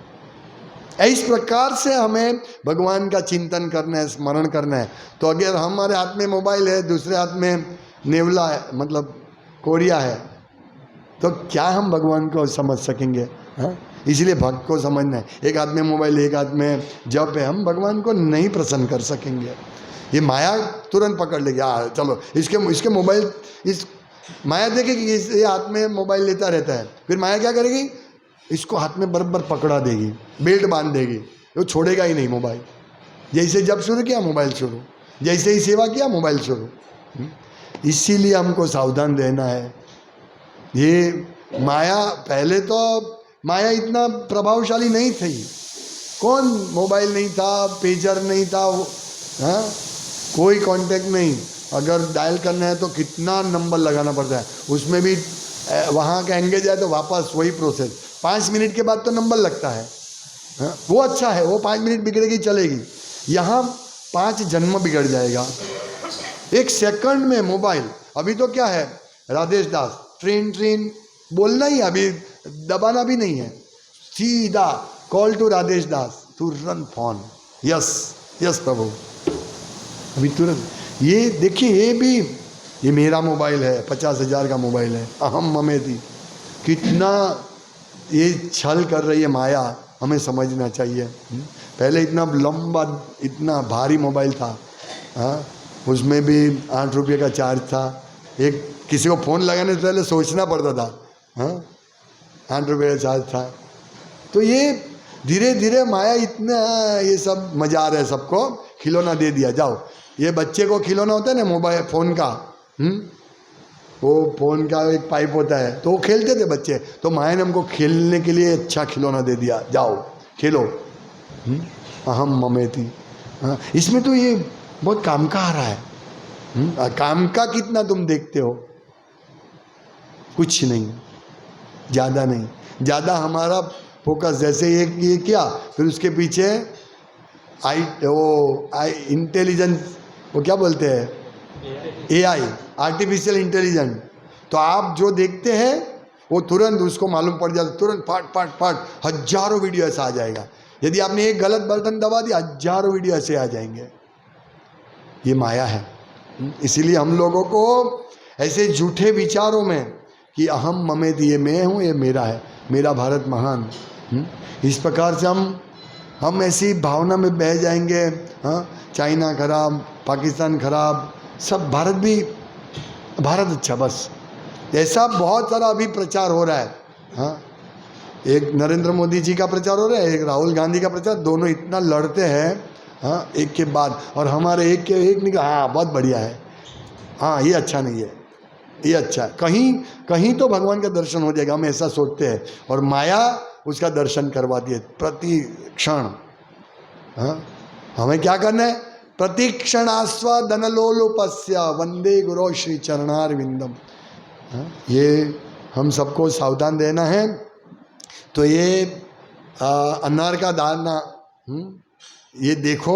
इस प्रकार से हमें भगवान का चिंतन करना है, स्मरण करना है। तो अगर हमारे हाथ में मोबाइल है, दूसरे हाथ में नेवला है, मतलब कोरिया है, तो क्या हम भगवान को समझ सकेंगे। हाँ, इसलिए भक्त को समझना है, एक हाथ में मोबाइल, एक हाथ में जप है, हम भगवान को नहीं प्रसन्न कर सकेंगे। ये माया तुरंत पकड़ लेगी, चलो इसके मोबाइल, इस माया देखेगी ये हाथ में मोबाइल लेता रहता है, फिर माया क्या करेगी, इसको हाथ में बराबर पकड़ा देगी, बेल्ट बांध देगी, वो छोड़ेगा ही नहीं मोबाइल। जैसे जब शुरू किया मोबाइल शुरू, जैसे ही सेवा किया मोबाइल शुरू। इसीलिए हमको सावधान रहना है। ये माया, पहले तो माया इतना प्रभावशाली नहीं थी, कौन मोबाइल नहीं था, पेजर नहीं था, हाँ, कोई कांटेक्ट नहीं, अगर डायल करना है तो कितना नंबर लगाना पड़ता है, उसमें भी वहाँ का एंगेज है तो वापस वही प्रोसेस, 5 मिनट के बाद तो नंबर लगता है। हाँ, वो अच्छा है, वो 5 मिनट बिगड़ेगी चलेगी, यहाँ 5 जन्म बिगड़ जाएगा 1 सेकंड में मोबाइल। अभी तो क्या है, राधेश दास, ट्रेन ट्रेन बोलना ही, अभी दबाना भी नहीं है, सीधा कॉल टू राधेश दास, तुरंत फोन, यस यस प्रभु, अभी तुरंत। ये देखिए, ये भी ये मेरा मोबाइल है, 50,000 का मोबाइल है, अहम ममेति। कितना ये छल कर रही है माया, हमें समझना चाहिए। पहले इतना लंबा, इतना भारी मोबाइल था, हाँ, उसमें भी 8 रुपये का चार्ज था। एक किसी को फ़ोन लगाने से पहले सोचना पड़ता था, हाँ, 8 रुपये का चार्ज था। तो ये धीरे धीरे माया इतना, ये सब मजा आ रहा है सबको, खिलौना दे दिया, जाओ। ये बच्चे को खिलौना होता है ना मोबाइल फ़ोन का, वो फ़ोन का एक पाइप होता है, तो वो खेलते थे बच्चे, तो माया ने हमको खेलने के लिए अच्छा खिलौना दे दिया, जाओ खेलो, अहम ममेति। हाँ, इसमें तो ये बहुत काम का आ रहा है। काम का कितना तुम देखते हो? कुछ नहीं, ज़्यादा नहीं। ज़्यादा हमारा फोकस, जैसे ये क्या, फिर उसके पीछे इंटेलिजेंस, वो क्या बोलते हैं, AI, आर्टिफिशियल इंटेलिजेंस। तो आप जो देखते हैं वो तुरंत उसको मालूम पड़ जाता, तुरंत पाट हजारों वीडियो ऐसा आ जाएगा। यदि आपने एक गलत बटन दबा दिया, हजारों वीडियो ऐसे आ जाएंगे। ये माया है। इसीलिए हम लोगों को ऐसे झूठे विचारों में कि अहम ममेति, ये मैं हूँ, ये मेरा है, मेरा भारत महान, इस प्रकार से हम ऐसी भावना में बह जाएंगे। हाँ, चाइना खराब, पाकिस्तान खराब, सब भारत अच्छा, बस। ऐसा बहुत सारा अभी प्रचार हो रहा है। हाँ, एक नरेंद्र मोदी जी का प्रचार हो रहा है, एक राहुल गांधी का प्रचार, दोनों इतना लड़ते हैं, हाँ, एक के बाद, और हमारे एक के एक निकला, हाँ बहुत बढ़िया है, हाँ ये अच्छा नहीं है, ये अच्छा है। कहीं कहीं तो भगवान का दर्शन हो जाएगा, हम ऐसा सोचते हैं, और माया उसका दर्शन करवाती है प्रति क्षण। हाँ, हमें क्या करना है? प्रतिक्षण आस्वादन लोलुपस्य वंदे गुरो श्री चरणारविंदम। ये हम सबको सावधान रहना है। तो ये अनार का दाना, ये देखो,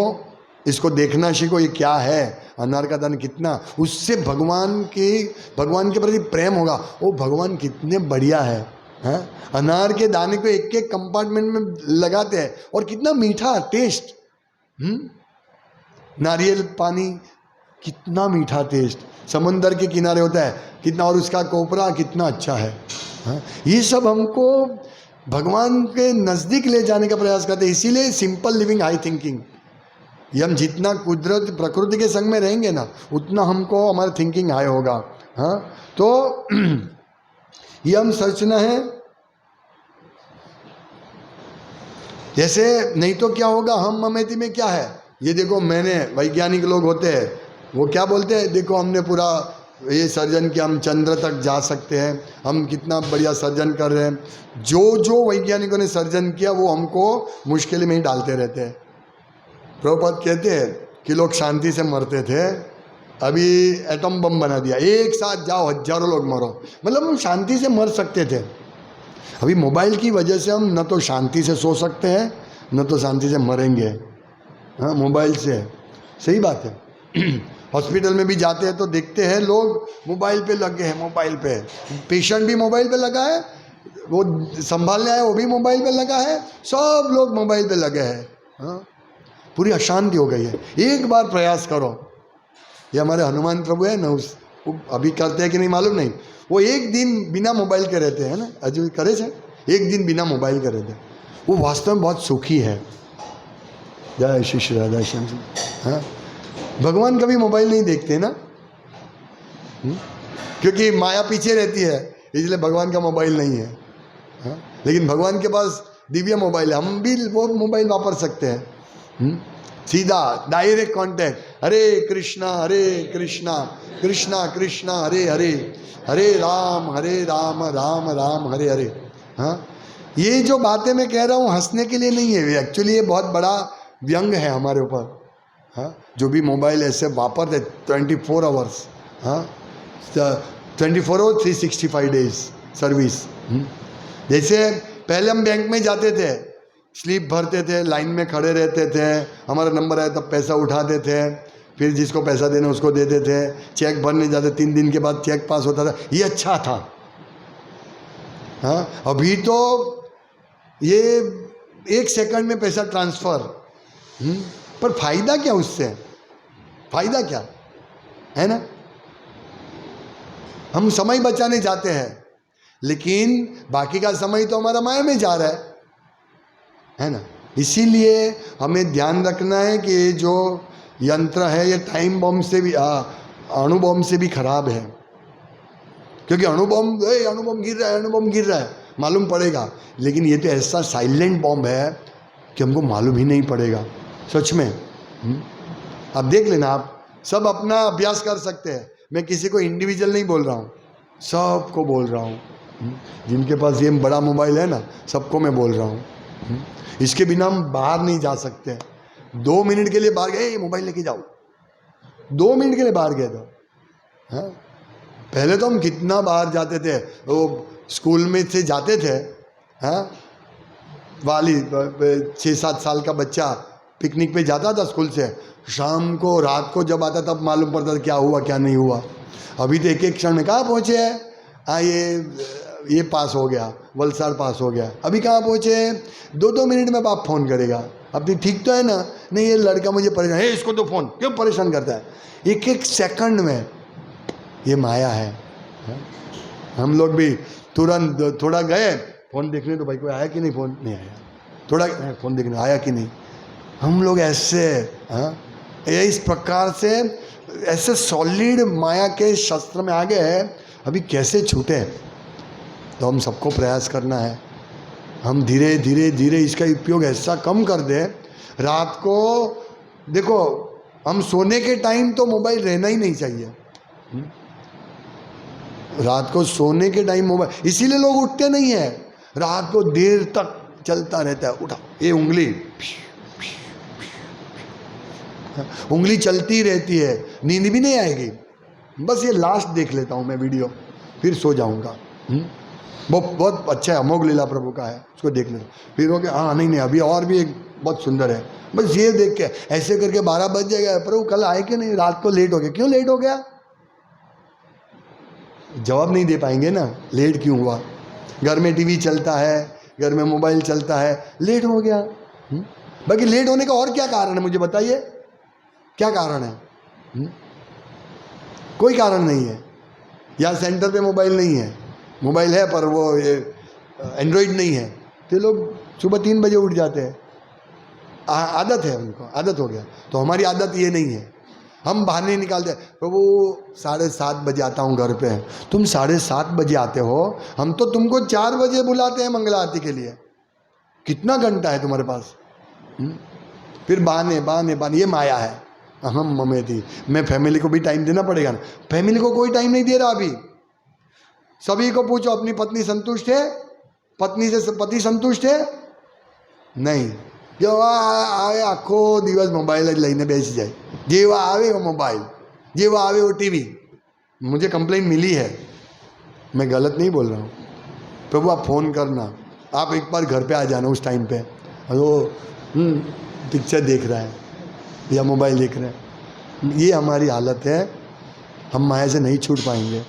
इसको देखना सीखो, ये क्या है, अनार का दाना कितना, उससे भगवान के प्रति प्रेम होगा। वो भगवान कितने बढ़िया है, हैं? अनार के दाने को एक एक कंपार्टमेंट में लगाते हैं, और कितना मीठा टेस्ट, नारियल पानी कितना मीठा टेस्ट, समंदर के किनारे होता है कितना, और उसका कोपरा कितना अच्छा है। हाँ? ये सब हमको भगवान के नज़दीक ले जाने का प्रयास करते हैं। इसीलिए सिंपल लिविंग, हाई थिंकिंग, ये हम जितना कुदरत प्रकृति के संग में रहेंगे ना, उतना हमको हमारा थिंकिंग हाई होगा। हाँ, तो ये हम सोचना है। जैसे नहीं तो क्या होगा, हम ममेति में क्या है, ये देखो, मैंने, वैज्ञानिक लोग होते हैं, वो क्या बोलते हैं, देखो हमने पूरा ये सर्जन किया, हम चंद्र तक जा सकते हैं, हम कितना बढ़िया सर्जन कर रहे हैं। जो वैज्ञानिकों ने सर्जन किया वो हमको मुश्किल में ही डालते रहते हैं। प्रभुपाद कहते हैं कि लोग शांति से मरते थे, अभी एटम बम बना दिया, एक साथ जाओ हजारों लोग मरो, मतलब हम शांति से मर सकते थे। अभी मोबाइल की वजह से हम न तो शांति से सो सकते हैं, न तो शांति से मरेंगे। हाँ, मोबाइल से, सही बात है। हॉस्पिटल में भी जाते हैं तो देखते हैं लोग मोबाइल पे लगे हैं, मोबाइल पे, पेशेंट भी मोबाइल पे लगा है, वो संभालने आया वो भी मोबाइल पे लगा है, सब लोग मोबाइल पे लगे हैं। हाँ, पूरी अशांति हो गई है। एक बार प्रयास करो, ये हमारे हनुमान प्रभु है ना, वो अभी करते हैं कि नहीं मालूम नहीं, वो एक दिन बिना मोबाइल के रहते हैं ना, अजय करे थे, एक दिन बिना मोबाइल के रहते, वो वास्तव में बहुत सुखी है। जय श्री राधा श्याम। हाँ, भगवान कभी मोबाइल नहीं देखते ना, क्योंकि माया पीछे रहती है, इसलिए भगवान का मोबाइल नहीं है। हाँ? लेकिन भगवान के पास दिव्य मोबाइल है, हम भी वो मोबाइल वापर सकते हैं। सीधा डायरेक्ट कांटेक्ट, हरे कृष्णा कृष्णा कृष्णा हरे हरे, हरे राम राम राम हरे हरे। हाँ, ये जो बातें मैं कह रहा हूँ हंसने के लिए नहीं है, एक्चुअली ये बहुत बड़ा व्यंग है हमारे ऊपर। हाँ, जो भी मोबाइल ऐसे वापरते 24 आवर्स, हाँ 24 और 365 डेज सर्विस। जैसे पहले हम बैंक में जाते थे, स्लिप भरते थे, लाइन में खड़े रहते थे, हमारा नंबर आया तब पैसा उठाते थे, फिर जिसको पैसा देना उसको देते थे, चेक भरने जाते, 3 दिन के बाद चेक पास होता था, ये अच्छा था। हाँ, अभी तो ये 1 सेकंड में पैसा ट्रांसफ़र, पर फायदा क्या उससे, फायदा क्या है ना? हम समय बचाने जाते हैं, लेकिन बाकी का समय तो हमारा माया में जा रहा है ना। इसीलिए हमें ध्यान रखना है कि ये जो यंत्र है ये टाइम बम से भी, अणु बम से भी खराब है। क्योंकि अणु बम गिर रहा है, अणु बम गिर रहा है, मालूम पड़ेगा, लेकिन ये तो ऐसा साइलेंट बॉम्ब है कि हमको मालूम ही नहीं पड़ेगा सच में। अब देख लेना, आप सब अपना अभ्यास कर सकते हैं। मैं किसी को इंडिविजुअल नहीं बोल रहा हूँ, सबको बोल रहा हूँ। जिनके पास ये बड़ा मोबाइल है ना, सबको मैं बोल रहा हूँ। इसके बिना हम बाहर नहीं जा सकते। 2 मिनट के लिए बाहर गए, मोबाइल लेके जाओ, 2 मिनट के लिए बाहर गए तो, हाँ। पहले तो हम कितना बाहर जाते थे, वो स्कूल में से जाते थे, हाँ, वाली 6-7 साल का बच्चा पिकनिक पे जाता था स्कूल से, शाम को रात को जब आता तब मालूम पड़ता था क्या हुआ क्या नहीं हुआ। अभी तो एक एक क्षण में कहाँ पहुँचे हैं, हाँ ये पास हो गया, वलसाड़ पास हो गया, अभी कहाँ पहुँचे हैं, 2-2 मिनट में बाप फ़ोन करेगा, अब ठीक तो है ना, नहीं ये लड़का मुझे परेशान है, इसको तो फ़ोन क्यों परेशान करता है, एक एक सेकंड में। ये माया है। हम लोग भी तुरंत थोड़ा गए फ़ोन देखने, तो भाई कोई आया कि नहीं, फ़ोन नहीं आया, थोड़ा फ़ोन देखने आया कि नहीं। हम लोग ऐसे, हाँ, ये इस प्रकार से ऐसे सॉलिड माया के शस्त्र में आ गए हैं, अभी कैसे छूटे। तो हम सबको प्रयास करना है, हम धीरे धीरे धीरे इसका उपयोग ऐसा कम कर दें। रात को देखो, हम सोने के टाइम तो मोबाइल रहना ही नहीं चाहिए। रात को सोने के टाइम मोबाइल, इसीलिए लोग उठते नहीं है, रात को देर तक चलता रहता है, उठा ये उंगली चलती रहती है, नींद भी नहीं आएगी, बस ये लास्ट देख लेता हूँ मैं वीडियो, फिर सो जाऊँगा। वो बहुत अच्छा है, अमोघ लीला प्रभु का है, उसको देख लेता, फिर हो गया, हाँ नहीं अभी और भी एक बहुत सुंदर है, बस ये देख के ऐसे करके 12 बज जाएगा, प्रभु कल आए कि नहीं, रात को लेट हो गया, क्यों लेट हो गया, जवाब नहीं दे पाएंगे ना, लेट क्यों हुआ। घर में टीवी चलता है, घर में मोबाइल चलता है, लेट हो गया। बाकी लेट होने का और क्या कारण है, मुझे बताइए, क्या कारण है। कोई कारण नहीं है। या सेंटर पे मोबाइल नहीं है, मोबाइल है पर वो ये एंड्रॉइड नहीं है, तो लोग सुबह 3 बजे उठ जाते हैं, आदत है उनको, आदत हो गया। तो हमारी आदत ये नहीं है, हम बहाने निकालते हैं, प्रभु 7:30 बजे आता हूँ घर पे, तुम 7:30 बजे आते हो, हम तो तुमको 4 बजे बुलाते हैं मंगला आरती के लिए, कितना घंटा है तुम्हारे पास। फिर बहाने बहाने बहाने, ये माया है। अहम ममेति, मैं फैमिली को भी टाइम देना पड़ेगा ना, फैमिली को कोई टाइम नहीं दे रहा अभी। सभी को पूछो, अपनी पत्नी संतुष्ट है, पत्नी से पति संतुष्ट है, नहीं। जो आवे आखो दिवस मोबाइल लईने बेसी जाए, जेवा आवे वो मोबाइल, जेवा आवे वो टीवी। मुझे कंप्लेंट मिली है, मैं गलत नहीं बोल रहा हूँ। प्रभु आप फ़ोन करना, आप एक बार घर पे आ जाना उस टाइम पे, वो पिक्चर देख रहा है या मोबाइल देख रहा है। ये हमारी हालत है, हम माया से नहीं छूट पाएंगे।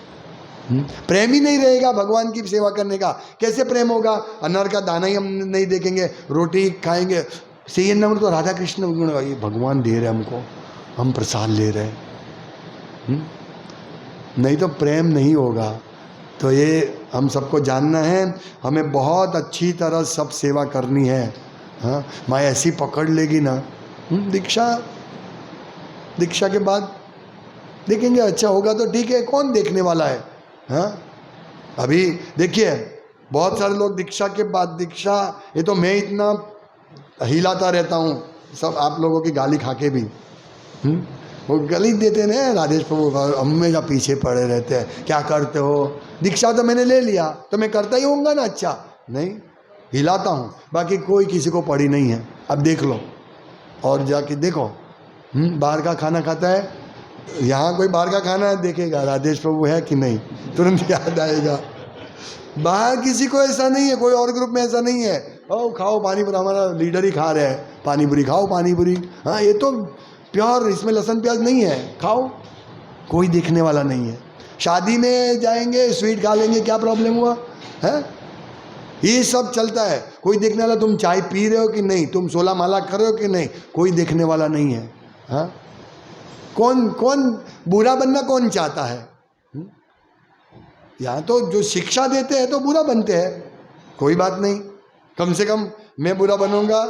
प्रेम ही नहीं रहेगा भगवान की सेवा करने का, कैसे प्रेम होगा। अनार का दाना ही हम नहीं देखेंगे, रोटी खाएंगे, सही नंबर तो राधा कृष्ण ये भगवान दे रहे हमको, हम प्रसाद ले रहे हैं, नहीं तो प्रेम नहीं होगा। तो ये हम सबको जानना है, हमें बहुत अच्छी तरह सब सेवा करनी है। हाँ, माया ऐसी पकड़ लेगी ना, दीक्षा के बाद देखेंगे, अच्छा होगा तो ठीक है, कौन देखने वाला है। हाँ, अभी देखिए बहुत सारे लोग दीक्षा के बाद, दीक्षा ये तो मैं इतना हिलाता रहता हूँ, सब आप लोगों की गाली खा के भी, वो गाली देते ना राजेश प्रभु, हमेशा पीछे पड़े रहते हैं, क्या करते हो। दीक्षा तो मैंने ले लिया तो मैं करता ही होऊंगा ना, अच्छा नहीं, हिलाता हूँ, बाकी कोई किसी को पड़ी नहीं है। अब देख लो और जाके देखो, बाहर का खाना खाता है, यहाँ कोई बाहर का खाना देखेगा राजेश प्रभु है कि नहीं, तुरंत याद आएगा। बाहर किसी को ऐसा नहीं है, कोई और ग्रुप में ऐसा नहीं है, ओ खाओ पानी पूरी, हमारा लीडर ही खा रहे हैं पानी पूरी, खाओ पानी पूरी, हाँ ये तो प्योर, इसमें लहसुन प्याज नहीं है, खाओ, कोई देखने वाला नहीं है। शादी में जाएंगे स्वीट खा लेंगे, क्या प्रॉब्लम हुआ है, ये सब चलता है, कोई देखने वाला, तुम चाय पी रहे हो कि नहीं, तुम 16 माला कर रहे हो कि नहीं, कोई देखने वाला नहीं है। हाँ, कौन बुरा बनना कौन चाहता है, यहाँ तो जो शिक्षा देते हैं तो बुरा बनते हैं, कोई बात नहीं, कम से कम मैं बुरा बनूंगा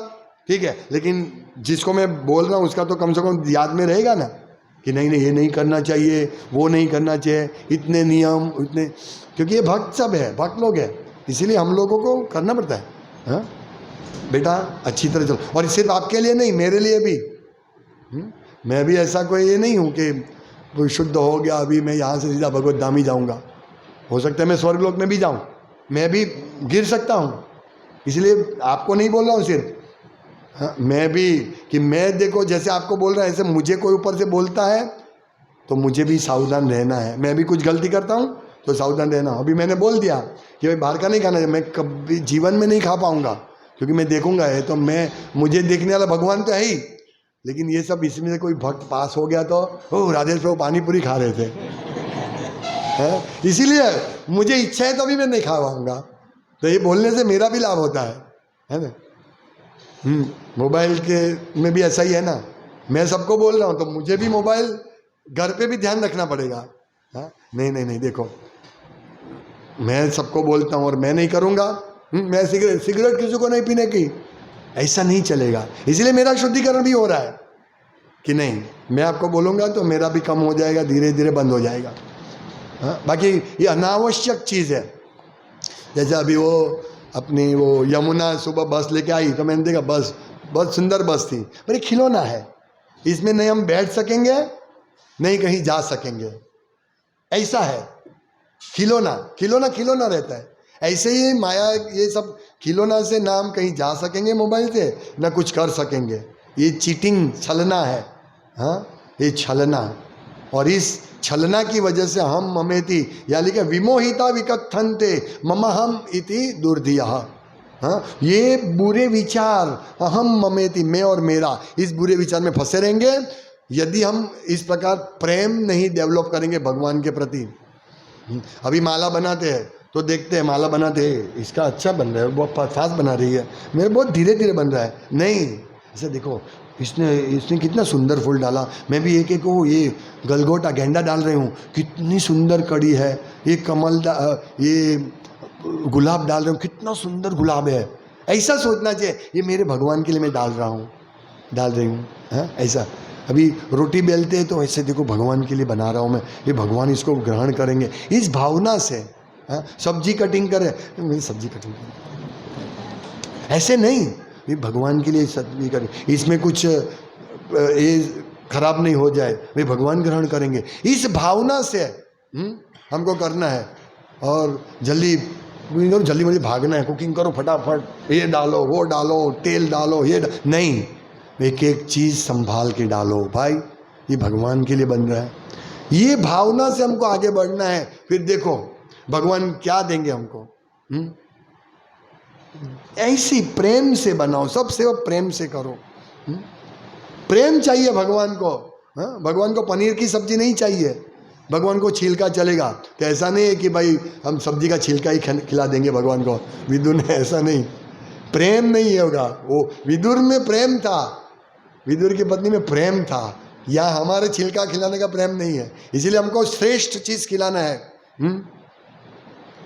ठीक है, लेकिन जिसको मैं बोल रहा हूँ उसका तो कम से कम याद में रहेगा ना कि नहीं नहीं ये नहीं करना चाहिए, वो नहीं करना चाहिए, इतने नियम इतने, क्योंकि ये भक्त सब है, भक्त लोग हैं, इसीलिए हम लोगों को करना पड़ता है। हाँ बेटा अच्छी तरह चलो, और सिर्फ आपके लिए नहीं मेरे लिए भी। मैं भी ऐसा कोई ये नहीं हूँ कि कोई शुद्ध हो गया अभी मैं यहाँ से सीधा भगवत धाम ही जाऊँगा, हो सकता है मैं स्वर्गलोक में भी जाऊँ, मैं भी गिर सकता हूँ, इसलिए आपको नहीं बोल रहा हूँ सिर्फ। हाँ मैं भी कि मैं देखो जैसे आपको बोल रहा है ऐसे मुझे कोई ऊपर से बोलता है तो मुझे भी सावधान रहना है, मैं भी कुछ गलती करता हूँ तो सावधान रहना। अभी मैंने बोल दिया कि भाई बाहर का नहीं खाना, मैं कभी जीवन में नहीं खा पाऊँगा क्योंकि मैं देखूंगा है तो मैं, मुझे देखने वाला भगवान तो है ही, लेकिन ये सब इसमें से कोई भक्त पास हो गया तो ओ राधेश प्रभु पानी पूरी खा रहे थे है, इसीलिए मुझे इच्छा है तो भी मैं नहीं खा पाऊंगा, तो ये बोलने से मेरा भी लाभ होता है ना। मोबाइल के में भी ऐसा ही है ना, मैं सबको बोल रहा हूँ तो मुझे भी मोबाइल घर पे भी ध्यान रखना पड़ेगा। हाँ नहीं नहीं नहीं देखो मैं सबको बोलता हूँ और मैं नहीं करूँगा, मैं सिगरेट किसी को नहीं पीने की, ऐसा नहीं चलेगा, इसीलिए मेरा शुद्धिकरण भी हो रहा है कि नहीं मैं आपको बोलूँगा तो मेरा भी कम हो जाएगा, धीरे धीरे बंद हो जाएगा। हाँ बाकी ये अनावश्यक चीज़ है, जैसे अभी वो अपनी वो यमुना सुबह बस लेके आई तो मैंने देखा बस बहुत सुंदर बस थी, पर खिलौना है, इसमें नहीं हम बैठ सकेंगे नहीं कहीं जा सकेंगे, ऐसा है खिलौना, खिलौना खिलौना रहता है, ऐसे ही माया ये सब खिलौना से ना हम कहीं जा सकेंगे मोबाइल से ना कुछ कर सकेंगे, ये चीटिंग छलना है। हाँ ये छलना, और इस छलना की वजह से हम ममेति यानी कि विमोहिता विकथन्ते ममहम इति दुर्धिया। हाँ ये बुरे विचार अहम ममेति मैं और मेरा, इस बुरे विचार में फंसे रहेंगे यदि हम इस प्रकार प्रेम नहीं डेवलप करेंगे भगवान के प्रति। अभी माला बनाते हैं तो देखते हैं माला बनाते हैं इसका अच्छा बन रहा है, बहुत फास्ट बना रही है, मेरे बहुत धीरे धीरे बन रहा है, नहीं ऐसे देखो इसने कितना सुंदर फूल डाला, मैं भी एक एक को ये गलगोटा गेंदा डाल रही हूँ, कितनी सुंदर कड़ी है, ये कमल ये गुलाब डाल रही हूँ, कितना सुंदर गुलाब है, ऐसा सोचना चाहिए ये मेरे भगवान के लिए मैं डाल रही हूँ। हाँ ऐसा अभी रोटी बेलते हैं तो ऐसे देखो भगवान के लिए बना रहा हूँ मैं, ये भगवान इसको ग्रहण करेंगे, इस भावना से। हाँ सब्जी कटिंग करे मेरी सब्जी कटिंग ऐसे नहीं, ये भगवान के लिए सब्जी करें, इसमें कुछ ये खराब नहीं हो जाए, वे भगवान ग्रहण करेंगे, इस भावना से हमको करना है। और जल्दी जल्दी मुझे भागना है, कुकिंग करो फटाफट, ये डालो वो डालो तेल डालो नहीं, एक एक चीज़ संभाल के डालो भाई, ये भगवान के लिए बन रहा है, ये भावना से हमको आगे बढ़ना है। फिर देखो भगवान क्या देंगे हमको, ऐसी प्रेम से बनाओ, सब सेवा प्रेम से करो। प्रेम चाहिए भगवान को। हाँ भगवान को पनीर की सब्जी नहीं चाहिए, भगवान को छिलका चलेगा, तो ऐसा नहीं है कि भाई हम सब्जी का छिलका ही खिला देंगे भगवान को, विदुर ने ऐसा नहीं, प्रेम नहीं होगा, वो विदुर में प्रेम था, विदुर की पत्नी में प्रेम था, या हमारे छिलका खिलाने का प्रेम नहीं है, इसीलिए हमको श्रेष्ठ चीज खिलाना है।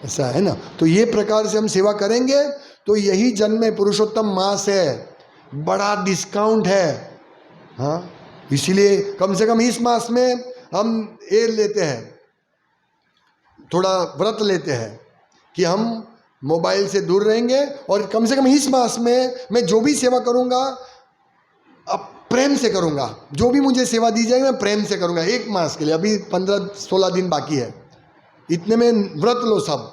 ऐसा है ना, तो ये प्रकार से हम सेवा करेंगे तो यही जन्म में पुरुषोत्तम मास है, बड़ा डिस्काउंट है। हाँ इसीलिए कम से कम इस मास में हम ये लेते हैं, थोड़ा व्रत लेते हैं कि हम मोबाइल से दूर रहेंगे, और कम से कम इस मास में मैं जो भी सेवा करूंगा अब प्रेम से करूंगा, जो भी मुझे सेवा दी जाएगी मैं प्रेम से करूंगा, एक मास के लिए, अभी 15-16 दिन बाकी है, इतने में व्रत लो सब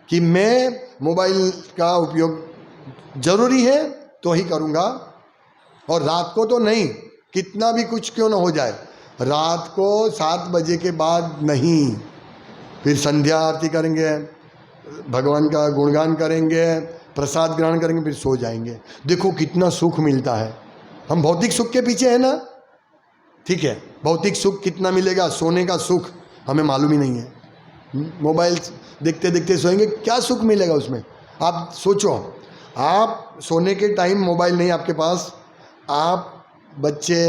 कि मैं मोबाइल का उपयोग जरूरी है तो ही करूंगा, और रात को तो नहीं, कितना भी कुछ क्यों ना हो जाए, रात को 7 बजे के बाद नहीं, फिर संध्या आरती करेंगे, भगवान का गुणगान करेंगे, प्रसाद ग्रहण करेंगे, फिर सो जाएंगे। देखो कितना सुख मिलता है, हम भौतिक सुख के पीछे है ना, ठीक है, भौतिक सुख कितना मिलेगा, सोने का सुख हमें मालूम ही नहीं है, मोबाइल देखते देखते सोएंगे, क्या सुख मिलेगा उसमें, आप सोचो, आप सोने के टाइम मोबाइल नहीं आपके पास, आप बच्चे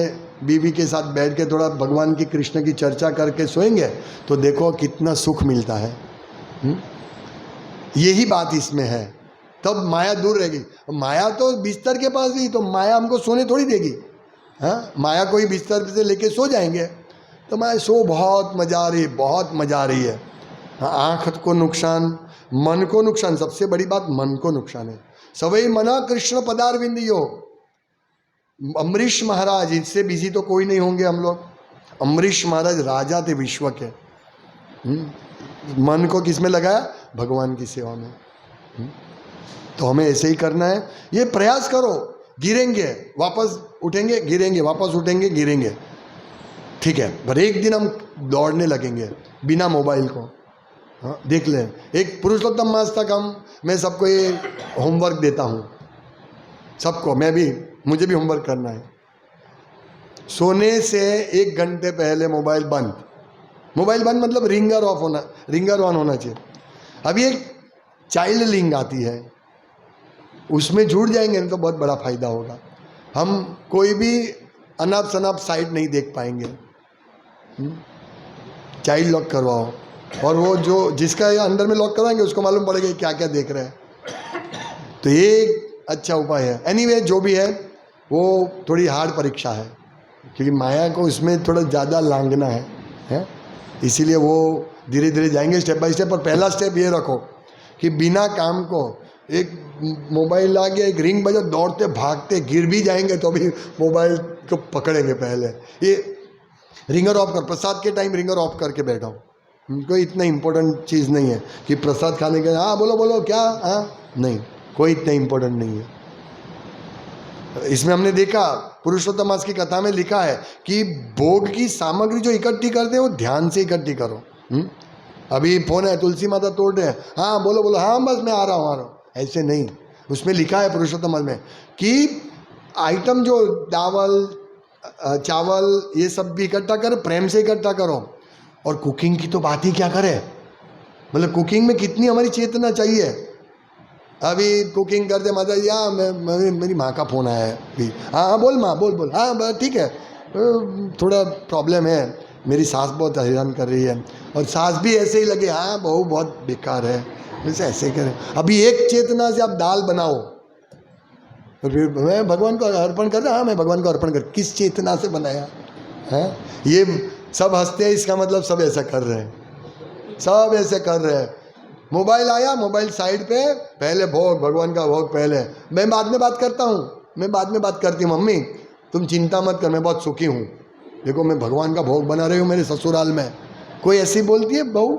बीवी के साथ बैठ के थोड़ा भगवान की कृष्ण की चर्चा करके सोएंगे तो देखो कितना सुख मिलता है। यही बात इसमें है, तब माया दूर रहेगी। माया तो बिस्तर के पास ही, तो माया हमको सोने थोड़ी देगी। हाँ, माया कोई बिस्तर से लेके सो जाएंगे तो माया सो बहुत मजा आ रही है, बहुत मजा आ रही है। हाँ, आँख को नुकसान, मन को नुकसान, सबसे बड़ी बात मन को नुकसान है। सवई मना कृष्ण पदारविंद योग। अम्बरीश महाराज, इससे बिजी तो कोई नहीं होंगे हम लोग। अम्बरीश महाराज राजा थे विश्व के। मन को किस में लगाया? भगवान की सेवा में। तो हमें ऐसे ही करना है। ये प्रयास करो, गिरेंगे वापस उठेंगे, गिरेंगे वापस उठेंगे, गिरेंगे, ठीक है, पर एक दिन हम दौड़ने लगेंगे बिना मोबाइल को। हाँ, देख लें, एक पुरुषोत्तम मास तक मैं सबको ये होमवर्क देता हूँ, सबको, मुझे भी होमवर्क करना है। सोने से 1 घंटे पहले मोबाइल बंद। मोबाइल बंद मतलब रिंगर ऑफ होना, रिंगर ऑन होना चाहिए। अभी एक चाइल्ड लिंक आती है, उसमें जुड़ जाएंगे ना तो बहुत बड़ा फायदा होगा। हम कोई भी अनाप शनाप साइट नहीं देख पाएंगे। चाइल्ड लॉक करवाओ, और वो जो जिसका अंदर में लॉक करवाएंगे उसको मालूम पड़ेगा क्या क्या देख रहे हैं। तो ये अच्छा उपाय है। एनीवे, जो भी है वो थोड़ी हार्ड परीक्षा है, क्योंकि माया को इसमें थोड़ा ज़्यादा लांघना है? इसीलिए वो धीरे धीरे जाएंगे स्टेप बाय स्टेप। पर पहला स्टेप ये रखो कि बिना काम को, एक मोबाइल आ गया, एक रिंग बजा, दौड़ते भागते गिर भी जाएंगे तो भी मोबाइल को पकड़ेंगे पहले। ये रिंगर ऑफ कर, प्रसाद के टाइम रिंगर ऑफ करके बैठो। कोई इतना इम्पोर्टेंट चीज़ नहीं है कि प्रसाद खाने के हाँ बोलो बोलो क्या, हाँ नहीं, कोई इतना इम्पोर्टेंट नहीं है। इसमें हमने देखा पुरुषोत्तम मास की कथा में लिखा है कि भोग की सामग्री जो इकट्ठी करते हैं वो ध्यान से इकट्ठी करो। अभी फोन है, तुलसी माता तोड़ रहे हैं, हाँ बोलो बोलो, हाँ बस मैं आ रहा हूँ, ऐसे नहीं। उसमें लिखा है पुरुषोत्तम मास में कि आइटम जो दावल चावल ये सब भी इकट्ठा करो, प्रेम से इकट्ठा करो। और कुकिंग की तो बात ही क्या करें, मतलब कुकिंग में कितनी हमारी चेतना चाहिए। अभी कुकिंग करते मजा, या मेरी माँ का फ़ोन आया है भी, हाँ बोल माँ, बोल, हाँ ठीक है, थोड़ा प्रॉब्लम है, मेरी सास बहुत हैरान कर रही है। और सास भी ऐसे ही लगे, हाँ बहू बहुत बेकार है, वैसे ऐसे करें। अभी एक चेतना से आप दाल बनाओ, फिर मैं भगवान को अर्पण कर रहा, हाँ मैं भगवान को अर्पण कर, किस चेतना से बनाया है? ये सब हंसते हैं, इसका मतलब सब ऐसा कर रहे हैं, सब ऐसे कर रहे हैं। मोबाइल आया, मोबाइल साइड पे, पहले भोग, भगवान का भोग पहले, मैं बाद में बात करता हूँ, मैं बाद में बात करती हूँ, मम्मी तुम चिंता मत कर, मैं बहुत सुखी हूँ, देखो मैं भगवान का भोग बना रही हूँ मेरे ससुराल में। कोई ऐसी बोलती है बहू?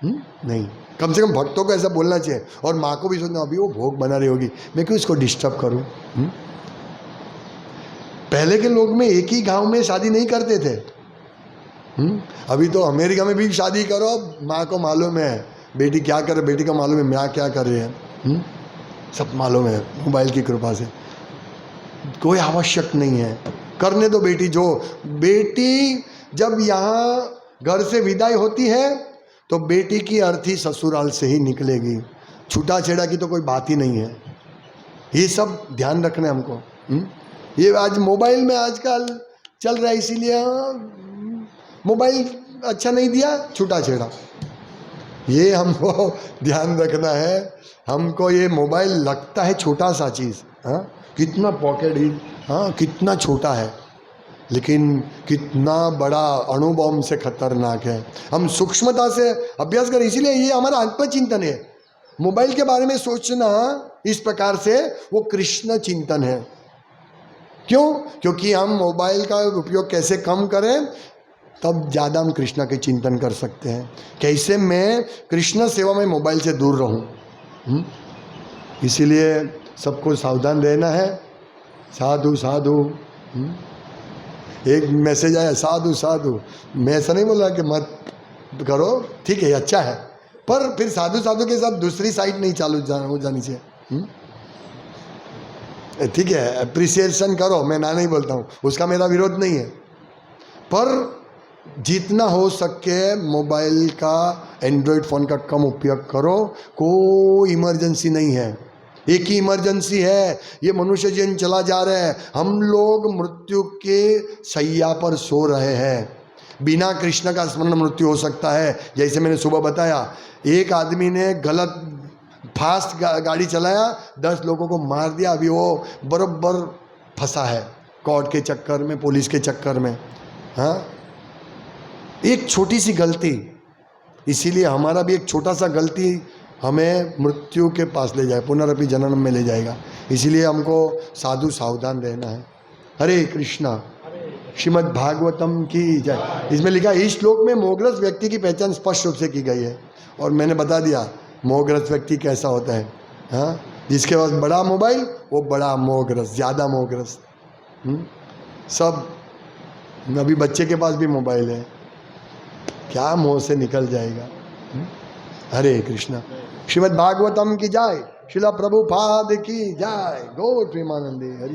नहीं, कम से कम भक्तों को ऐसा बोलना चाहिए। और माँ को भी सोचना, अभी वो भोग बना रही होगी, मैं क्यों इसको डिस्टर्ब करूँ। पहले के लोग में एक ही गाँव में शादी नहीं करते थे। अभी तो अमेरिका में भी शादी करो, माँ को मालूम है बेटी क्या कर रही, बेटी को मालूम है माँ क्या कर रही है, सब मालूम है मोबाइल की कृपा से। कोई आवश्यक नहीं है, करने दो बेटी। जो बेटी जब यहाँ घर से विदाई होती है तो बेटी की अर्थी ससुराल से ही निकलेगी, छूटा छेड़ा की तो कोई बात ही नहीं है। ये सब ध्यान रखना है हमको। ये आज मोबाइल में आजकल चल रहा है, इसीलिए मोबाइल अच्छा नहीं दिया, छूटा छेड़ा। ये हमको ध्यान रखना है। हमको ये मोबाइल लगता है छोटा सा चीज़, हाँ कितना पॉकेट ही, हाँ कितना छोटा है, लेकिन कितना बड़ा अणु बॉम्ब से खतरनाक है। हम सूक्ष्मता से अभ्यास करें, इसीलिए ये हमारा आत्मचिंतन है। मोबाइल के बारे में सोचना इस प्रकार से वो कृष्ण चिंतन है। क्यों? क्योंकि हम मोबाइल का उपयोग कैसे कम करें, तब ज़्यादा हम कृष्ण के चिंतन कर सकते हैं। कैसे मैं कृष्ण सेवा में मोबाइल से दूर रहूं। इसीलिए सबको सावधान रहना है। साधु साधु। एक मैसेज आया, साधु साधु, मैं ऐसा नहीं बोल रहा कि मत करो, ठीक है अच्छा है, पर फिर साधु साधु के साथ दूसरी साइड नहीं चालू हो जानी चाहिए। ठीक है, अप्रिसिएशन करो, मैं ना नहीं बोलता हूँ, उसका मेरा विरोध नहीं है, पर जितना हो सके मोबाइल का, एंड्रॉयड फ़ोन का कम उपयोग करो। कोई इमरजेंसी नहीं है, एक ही इमरजेंसी है, ये मनुष्य जीवन चला जा रहा है, हम लोग मृत्यु के शैया पर सो रहे हैं। बिना कृष्ण का स्मरण मृत्यु हो सकता है। जैसे मैंने सुबह बताया, एक आदमी ने गलत फास्ट गाड़ी चलाया, 10 लोगों को मार दिया, अभी वो बराबर फंसा है कोर्ट के चक्कर में, पुलिस के चक्कर में। हाँ, एक छोटी सी गलती, इसीलिए हमारा भी एक छोटा सा गलती हमें मृत्यु के पास ले जाए, पुनरअपि जन्म में ले जाएगा। इसीलिए हमको साधु सावधान रहना है। हरे कृष्णा। श्रीमद् भागवतम की जय। इसमें लिखा है, इस श्लोक में मोहग्रस्त व्यक्ति की पहचान स्पष्ट रूप से की गई है। और मैंने बता दिया मोहग्रस्त व्यक्ति कैसा होता है। हाँ, जिसके पास बड़ा मोबाइल वो बड़ा मोहग्रस्त, ज़्यादा मोहग्रस्त। सब, अभी बच्चे के पास भी मोबाइल है, क्या मुंह से निकल जाएगा। हरे कृष्णा। श्रीमद् भागवतम की जय। श्रील प्रभुपाद की जय। गौर प्रेमानंदे हरि।